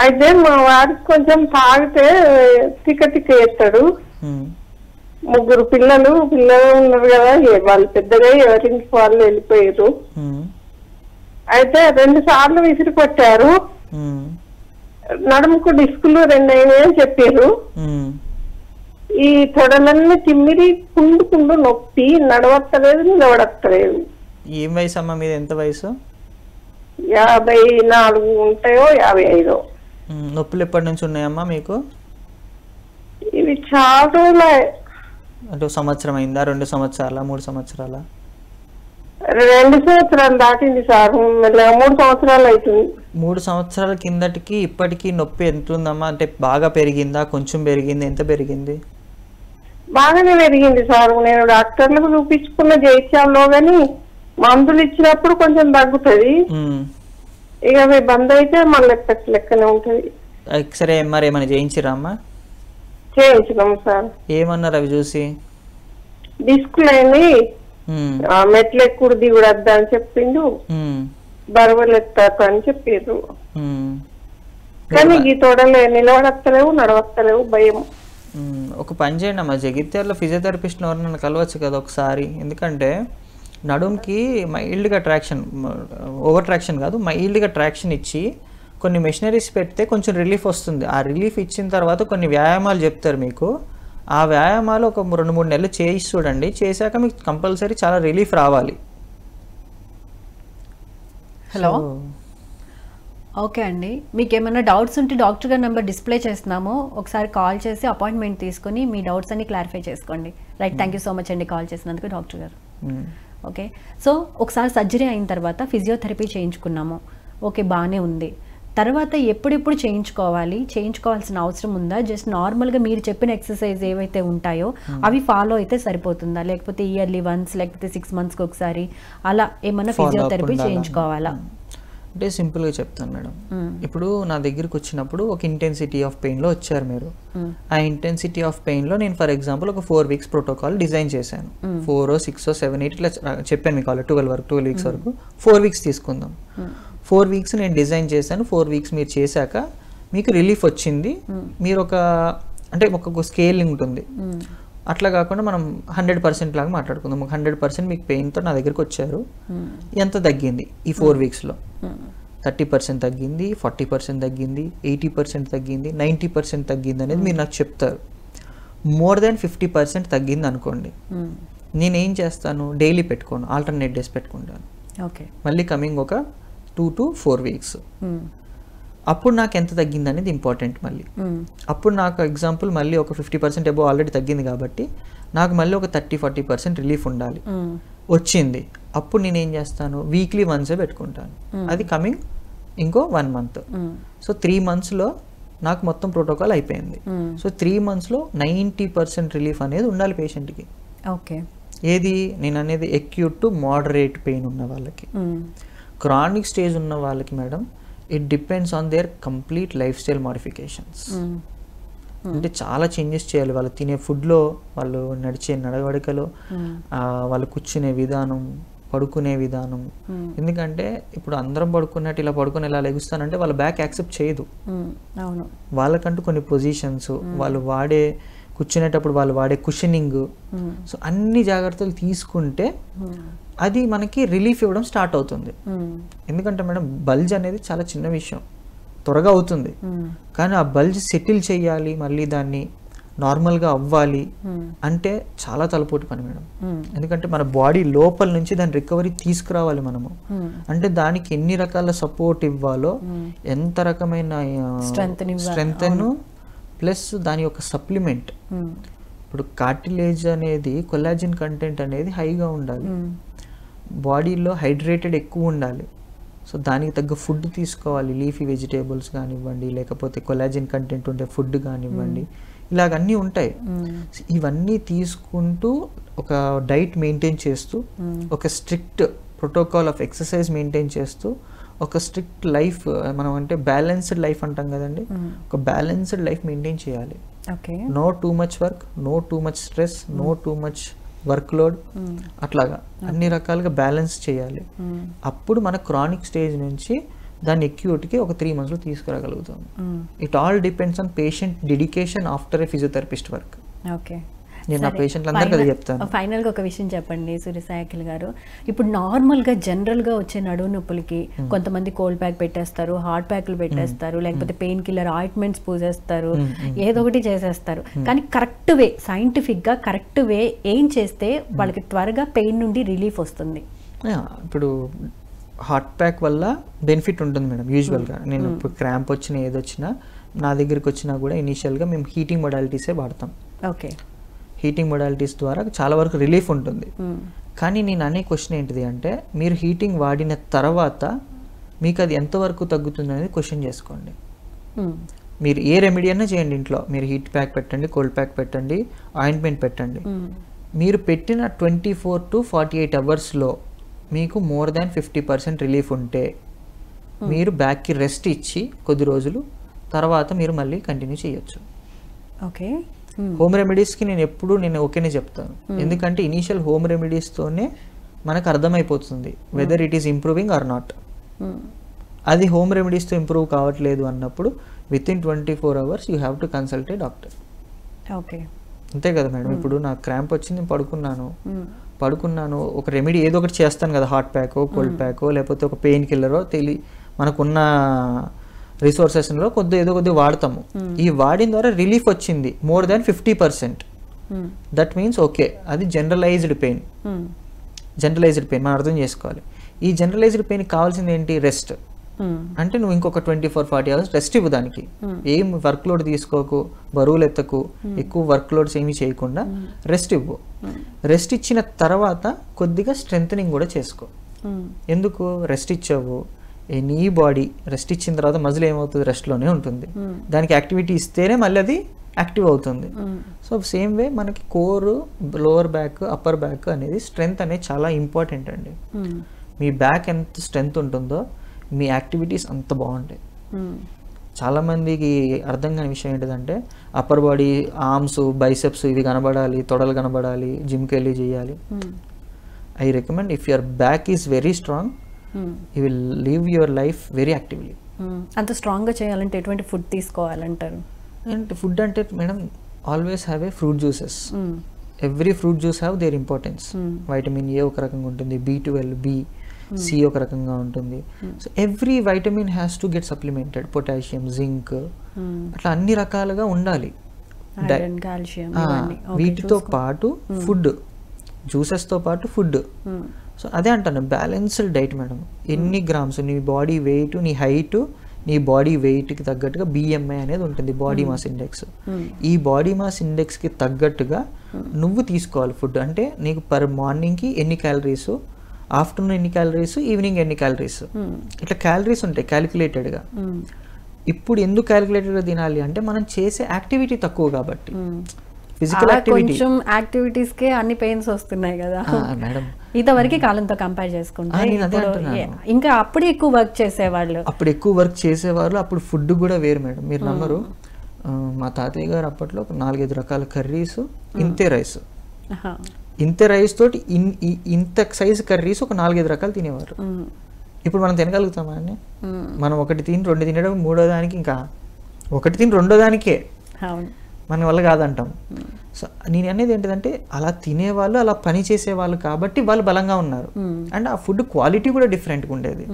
అయితే మా వారికి కొంచెం తాగితే తిక్క చేస్తాడు. 3 పిల్లలు ఉన్నారు కదా, వాళ్ళు పెద్దగా ఎవరింటికి వాళ్ళు వెళ్ళిపోయారు. అయితే 2 సార్లు విసిరి కొట్టారు. నడుముకు డిస్కులు 2 అయినాయని చెప్పారు. ఈ తొడలన్నీ తిమ్మిరి కుండు నొప్పి, నడవత్తలేదు నిలబడత్తలేదు. ఏం వయసు అమ్మా మీది, ఎంత వయసు? 54 ఉంటాయో 55. నొప్పులు ఎప్పటి నుంచి ఉన్నాయమ్మా మీకు? ఇవి చాలా రోజులు. అంటే సంవత్సరం అయిందా, 2 సంవత్సరాల, 3 సంవత్సరాల? 2 సంవత్సరాలు దాటింది సార్, 3 సంవత్సరాలు అవుతుంది. 3 సంవత్సరాల కిందటికి ఇప్పటికీ నొప్పి ఎంత ఉందమ్మా? అంటే బాగా పెరిగిందా, కొంచెం పెరిగింది, ఎంత పెరిగింది? బాగానే పెరిగింది సార్. నేను డాక్టర్లకు చూపించుకున్న జైత్యాల్లో గాని మందులు ఇచ్చినప్పుడు కొంచెం తగ్గుతుంది, ఇక అవి బంద్ అయితే మళ్ళీ లెక్కనే ఉంటది. ఎక్స్రే ఎంఆర్ఐ ఏమైనా చేయించిరా అమ్మా? చేయించినాం సార్. ఏమన్నారు అవి చూసి? డిస్కులైంది, మెట్లు ఎక్కుడు దిగుడు వద్దా అని చెప్పిండు, బరువులు ఎత్తాక అని చెప్పారు. కానీ ఈ తోడలే నిలబడత్తలేవు, నడవత్తలేవు, భయం. ఒక పని చేయండి అమ్మా, జగిత్యాలలో ఫిజియోథెరపిస్ట్ ఎవరినైనా కలవచ్చు కదా ఒకసారి. ఎందుకంటే నడుంకి మైల్డ్గా ట్రాక్షన్, ఓవర్ ట్రాక్షన్ కాదు, మైల్డ్గా ట్రాక్షన్ ఇచ్చి కొన్ని మెషినరీస్ పెడితే కొంచెం రిలీఫ్ వస్తుంది. ఆ రిలీఫ్ ఇచ్చిన తర్వాత కొన్ని వ్యాయామాలు చెప్తారు మీకు. ఆ వ్యాయామాలు ఒక 2-3 నెలలు చేసి చూడండి, చేశాక మీకు కంపల్సరీ చాలా రిలీఫ్ రావాలి. హలో, ఓకే అండి, మీకు ఏమైనా డౌట్స్ ఉంటే డాక్టర్ గారి నెంబర్ డిస్ప్లే చేస్తున్నాము, ఒకసారి కాల్ చేసి అపాయింట్మెంట్ తీసుకొని మీ డౌట్స్ అన్ని క్లారిఫై చేసుకోండి. Right, thank you so much అండి కాల్ చేసినందుకు డాక్టర్ గారు. ఓకే, సో ఒకసారి సర్జరీ అయిన తర్వాత ఫిజియోథెరపీ చేయించుకున్నాము, ఓకే బాగానే ఉంది. తర్వాత ఎప్పుడెప్పుడు చేయించుకోవాల్సిన అవసరం ఉందా? జస్ట్ నార్మల్గా మీరు చెప్పిన ఎక్సర్సైజ్ ఏవైతే ఉంటాయో అవి ఫాలో అయితే సరిపోతుందా, లేకపోతే ఇయర్లీ వన్స్, లేకపోతే 6 monthsకి ఒకసారి అలా ఏమన్నా ఫిజియోథెరపీ చేయించుకోవాలా? అంటే సింపుల్గా చెప్తాను మేడం. ఇప్పుడు నా దగ్గరికి వచ్చినప్పుడు ఒక ఇంటెన్సిటీ ఆఫ్ పెయిన్లో వచ్చారు మీరు. ఆ ఇంటెన్సిటీ ఆఫ్ పెయిన్లో నేను ఫర్ ఎగ్జాంపుల్ ఒక 4 weeks ప్రోటోకాల్ డిజైన్ చేశాను. 4, 6, 7, 8 ఇట్లా చెప్పాను మీకు, 12 weeks వరకు. 4 weeks తీసుకుందాం. 4 weeks నేను డిజైన్ చేశాను. 4 weeks మీరు చేశాక మీకు రిలీఫ్ వచ్చింది. మీరు అంటే ఒక స్కేలింగ్ ఉంటుంది, అట్లా కాకుండా మనం 100% లాగా మాట్లాడుకుందాం. 100% మీకు పెయిన్తో నా దగ్గరికి వచ్చారు. ఎంత తగ్గింది ఈ 4 weeksలో? 30% తగ్గింది, 40% తగ్గింది, 80% తగ్గింది, 90% తగ్గింది అనేది మీరు నాకు చెప్తారు. మోర్ దాన్ 50% తగ్గింది అనుకోండి, నేనేం చేస్తాను, డైలీ పెట్టుకోను, ఆల్టర్నేట్ డేస్ పెట్టుకుంటాను. ఓకే, మళ్ళీ కమింగ్ ఒక 2 to 4 weeks. అప్పుడు నాకు ఎంత తగ్గింది అనేది ఇంపార్టెంట్. మళ్ళీ అప్పుడు నాకు ఎగ్జాంపుల్ మళ్ళీ ఒక 50% అబోవ్ ఆల్రెడీ తగ్గింది కాబట్టి నాకు మళ్ళీ ఒక 30-40% రిలీఫ్ ఉండాలి. వచ్చింది, అప్పుడు నేను ఏం చేస్తాను, వీక్లీ వన్సే పెట్టుకుంటాను. అది కమింగ్ ఇంకో 1 month. సో 3 monthsలో నాకు మొత్తం ప్రోటోకాల్ అయిపోయింది. సో 3 monthsలో 90% రిలీఫ్ అనేది ఉండాలి పేషెంట్కి. ఓకే, ఏది నేను అనేది అక్యూట్ టు మోడరేట్ పెయిన్ ఉన్న వాళ్ళకి. క్రానిక్ స్టేజ్ ఉన్న వాళ్ళకి madam, it depends on their complete life style modifications. అంటే చాలా చేంజెస్ చేయాలి వాళ్ళు తినే ఫుడ్లో, వాళ్ళు నడిచే నడవడికలో, వాళ్ళు కూర్చునే విధానం, పడుకునే విధానం. ఎందుకంటే ఇప్పుడు అందరం పడుకున్నట్టు ఇలా పడుకుని ఇలా లెగుస్తానంటే వాళ్ళ బ్యాక్ యాక్సెప్ట్ చేయదు. వాళ్ళకంటూ కొన్ని పొజిషన్స్, వాళ్ళు వాడే కూర్చునేటప్పుడు వాళ్ళు వాడే కుషనింగ్, సో అన్ని జాగ్రత్తలు తీసుకుంటే అది మనకి రిలీఫ్ ఇవ్వడం స్టార్ట్ అవుతుంది. ఎందుకంటే మేడం బల్జ్ అనేది చాలా చిన్న విషయం, త్వరగా అవుతుంది, కానీ ఆ బల్జ్ సెటిల్ చేయాలి, మళ్ళీ దాన్ని నార్మల్గా అవ్వాలి అంటే చాలా తలపోటు పని మేడం. ఎందుకంటే మన బాడీ లోపల నుంచి దాని రికవరీ తీసుకురావాలి మనము. అంటే దానికి ఎన్ని రకాల సపోర్ట్ ఇవ్వాలో, ఎంత రకమైన స్ట్రెంగ్త్ ప్లస్ దాని యొక్క సప్లిమెంట్. ఇప్పుడు కార్టిలేజ్ అనేది కొల్లాజిన్ కంటెంట్ అనేది హైగా ఉండాలి, బాడీలో హైడ్రేటెడ్ ఎక్కువ ఉండాలి. సో దానికి తగ్గ ఫుడ్ తీసుకోవాలి, లీఫీ వెజిటేబుల్స్ కానివ్వండి, లేకపోతే కొల్లాజిన్ కంటెంట్ ఉండే ఫుడ్ కానివ్వండి, ఇలాగన్నీ ఉంటాయి. ఇవన్నీ తీసుకుంటూ ఒక డైట్ మెయింటైన్ చేస్తూ, ఒక strict protocol of exercise maintain చేస్తూ, ఒక స్ట్రిక్ట్ లైఫ్, మనం అంటే బ్యాలెన్స్డ్ లైఫ్ అంటాం కదండి, ఒక బ్యాలెన్స్డ్ లైఫ్ మెయింటైన్ చేయాలి. No too much work, no too much stress, no too much workload, అట్లాగా అన్ని రకాలుగా బ్యాలెన్స్ చేయాలి. అప్పుడు మన క్రానిక్ స్టేజ్ నుంచి దాన్ని అక్యూట్కి ఒక 3 months తీసుకురాగలుగుతాం. It all depends on patient dedication after a physiotherapist work. Okay, నేను నా పేషెంట్లందరికీ అది చెప్తాను. ఫైనల్గా ఒక విషయం చెప్పండి సూర్యసాయి అఖిల్ గారు. ఇప్పుడు నార్మల్గా జనరల్గా వచ్చే నడుము నొప్పులకి కొంతమంది కోల్డ్ ప్యాక్ పెట్టేస్తారు, హాట్ ప్యాక్లు పెట్టేస్తారు, లేకపోతే పెయిన్ కిల్లర్ ఆయింట్మెంట్స్ పూసేస్తారు, ఏదో ఒకటి చేసేస్తారు. కానీ కరెక్ట్ వే, సైంటిఫిక్గా కరెక్ట్ వే ఏం చేస్తే వాళ్ళకి త్వరగా పెయిన్ నుండి రిలీఫ్ వస్తుంది? ఇప్పుడు హాట్ ప్యాక్ వల్ల బెనిఫిట్ ఉంటుంది మేడం. యూజువల్గా నేను ఇప్పుడు క్రాంప్ వచ్చినా ఏదొచ్చినా నా దగ్గరికి వచ్చినా కూడా ఇనీషియల్గా మేము హీటింగ్ మొడాలిటీసే వాడతాం. ఓకే, హీటింగ్ మొడాలిటీస్ ద్వారా చాలా వరకు రిలీఫ్ ఉంటుంది. కానీ నేను అనే క్వశ్చన్ ఏంటిది అంటే, మీరు హీటింగ్ వాడిన తర్వాత మీకు అది ఎంతవరకు తగ్గుతుంది అనేది క్వశ్చన్ చేసుకోండి. మీరు ఏ రెమెడీ అయినా చేయండి ఇంట్లో, మీరు హీట్ ప్యాక్ పెట్టండి, కోల్డ్ ప్యాక్ పెట్టండి, ఆయింట్మెంట్ పెట్టండి, మీరు పెట్టిన 24 to 48 hours మీకు మోర్ దాన్ 50% రిలీఫ్ ఉంటే మీరు బ్యాక్కి రెస్ట్ ఇచ్చి కొద్ది రోజులు తర్వాత మీరు మళ్ళీ కంటిన్యూ చేయొచ్చు. ఓకే, హోమ్ రెమెడీస్కి నేను ఓకేనే చెప్తాను. ఎందుకంటే ఇనీషియల్ హోమ్ రెమెడీస్తోనే మనకు అర్థమైపోతుంది whether it is improving or not. అది హోమ్ రెమెడీస్తో ఇంప్రూవ్ కావట్లేదు అన్నప్పుడు within 24 hours you have to consult a doctor. Okay, అంతే కదా మేడం. ఇప్పుడు నాకు క్రాంప్ వచ్చింది, నేను పడుకున్నాను, ఒక రెమెడీ ఏదో ఒకటి చేస్తాను కదా, హాట్ ప్యాకో కోల్డ్ ప్యాకో లేకపోతే ఒక పెయిన్ కిల్లరో మనకున్న రిసోర్సెస్లో ఏదో కొద్ది వాడతాము. ఈ వాడిన ద్వారా రిలీఫ్ వచ్చింది more than 50%. That means okay, అది జనరలైజ్డ్ పెయిన్ మనం అర్థం చేసుకోవాలి. ఈ జనరలైజ్డ్ పెయిన్ కావాల్సింది ఏంటి? రెస్ట్. అంటే నువ్వు ఇంకొక 24-40 hours రెస్ట్ ఇవ్వు దానికి. ఏం వర్క్ లోడ్ తీసుకోకు, బరువులు ఎత్తకు, ఎక్కువ వర్క్ లోడ్స్ ఏమి చేయకుండా రెస్ట్ ఇవ్వు. రెస్ట్ ఇచ్చిన తర్వాత కొద్దిగా స్ట్రెంథనింగ్ కూడా చేసుకో. ఎందుకు? రెస్ట్ ఇచ్చావు, నీ బాడీ రెస్ట్ ఇచ్చిన తర్వాత మజిల్ ఏమవుతుంది? రెస్ట్లోనే ఉంటుంది. దానికి యాక్టివిటీ ఇస్తేనే మళ్ళీ అది యాక్టివ్ అవుతుంది. సో సేమ్ వే మనకి core, lower back, upper back అనేది స్ట్రెంగ్త్ అనేది చాలా ఇంపార్టెంట్ అండి. మీ బ్యాక్ ఎంత స్ట్రెంగ్త్ ఉంటుందో మీ యాక్టివిటీస్ అంత బాగుంటాయి. చాలామందికి అర్థం కాని విషయం ఏంటిదంటే, అప్పర్ బాడీ, ఆర్మ్స్, బైసెప్స్ ఇవి కనబడాలి, తొడలు కనబడాలి, జిమ్కి వెళ్ళి చేయాలి. I recommend if your back is very strong you will live your life very actively. అంత స్ట్రాంగ్గా చేయాలంటే ఎటువంటి ఫుడ్ తీసుకోవాలంటారు? అండ్ ఫుడ్ అంటే madam always have a fruit juices. Every fruit juice have their importance. Vitamin A ఒక రకంగా ఉంటుంది, B12, B, C ఒక రకంగా ఉంటుంది. So every vitamin has to get supplemented, potassium, zinc, అట్లా అన్ని రకాలుగా ఉండాలి. వీటితో పాటు ఫుడ్, జ్యూసెస్తో పాటు ఫుడ్. సో అదే అంటాను బ్యాలెన్స్డ్ డైట్ మేడం. ఎన్ని గ్రామ్స్, నీ బాడీ వెయిట్, నీ హైట్, నీ బాడీ వెయిట్కి తగ్గట్టుగా BMI అనేది ఉంటుంది, బాడీ మాస్ ఇండెక్స్. ఈ బాడీ మాస్ ఇండెక్స్కి తగ్గట్టుగా నువ్వు తీసుకోవాలి ఫుడ్. అంటే నీకు పర్ మార్నింగ్కి ఎన్ని క్యాలరీస్, ఆఫ్టర్నూన్ ఎన్ని క్యాలరీస్, ఈవినింగ్ ఎన్ని క్యాలరీస్, ఇట్లా క్యాలరీస్ ఉంటాయి క్యాలిక్యులేటెడ్గా. ఇప్పుడు ఎందుకు క్యాలిక్యులేటెడ్గా తినాలి అంటే మనం చేసే యాక్టివిటీ తక్కువ కాబట్టి. ఫిజికల్ యాక్టివిటీస్కే అన్ని పెయిన్స్ వస్తున్నాయి కదా మేడం, ఇంతవరకు కాలంతో కంపేర్ చేసుకుంటే. ఇంకా అప్పుడు ఎక్కువ వర్క్ చేసేవాళ్ళు, అప్పుడు ఫుడ్ కూడా వేరు మేడం. మీరు నమ్మరు, మా తాతయ్య గారు అప్పట్లో 4-5 రకాల కర్రీస్, ఇంతే రైస్ తోటి ఇంత సైజు కర్రీస్ ఒక 4-5 రకాలు తినేవారు. ఇప్పుడు మనం తినగలుగుతామా అండి? మనం ఒకటి తిని 2 తినడం, 3వ దానికి ఇంకా ఒకటి తిని 2వ దానికే మన వల్ల కాదంటాం. సో నేను అనేది ఏంటంటే అలా తినేవాళ్ళు, అలా పని చేసేవాళ్ళు కాబట్టి వాళ్ళు బలంగా ఉన్నారు. అండ్ ఆ ఫుడ్ క్వాలిటీ కూడా డిఫరెంట్గా ఉండేది.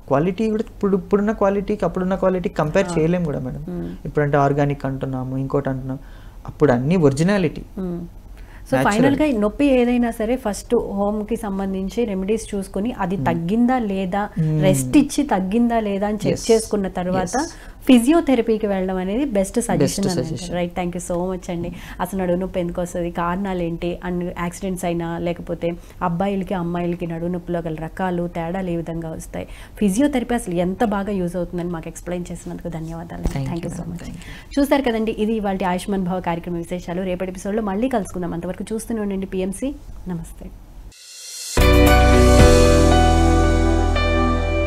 క్వాలిటీ కూడా ఇప్పుడున్న క్వాలిటీకి అప్పుడున్న క్వాలిటీ కంపేర్ చేయలేము కూడా మేడం. ఇప్పుడంటే ఆర్గానిక్ అంటున్నాము, ఇంకోటి అంటున్నాము, అప్పుడు అన్ని ఒరిజినాలిటీ. సో ఫైనల్గా నొప్పి ఏదైనా సరే ఫస్ట్ హోమ్కి సంబంధించి రెమెడీస్ చూసుకొని అది తగ్గిందా లేదా, రెస్ట్ ఇచ్చి తగ్గిందా లేదా అని చెక్ చేసుకున్న తర్వాత ఫిజియోథెరపీకి వెళ్ళడం అనేది best suggestion. Right, thank you so much అండి. అసలు నడుము నొప్పి ఎందుకు వస్తుంది, కారణాలు ఏంటి, అండ్ యాక్సిడెంట్స్ అయినా లేకపోతే అబ్బాయిలకి అమ్మాయిలకి నడుము నొప్పిలో గల రకాలు తేడాలు ఏ విధంగా వస్తాయి, ఫిజియోథెరపీ అసలు ఎంత బాగా యూజ్ అవుతుందని మాకు ఎక్స్ప్లెయిన్ చేసినందుకు ధన్యవాదాలు. Thank you so much. చూస్తారు కదండి, ఇది ఇవాళ ఆయుష్మాన్ భవ కార్యక్రమ విశేషాలు. రేపటి ఎపిసోడ్లో మళ్ళీ కలుసుకుందాం. అంతవరకు చూస్తూనే ఉండండి PMC. నమస్తే.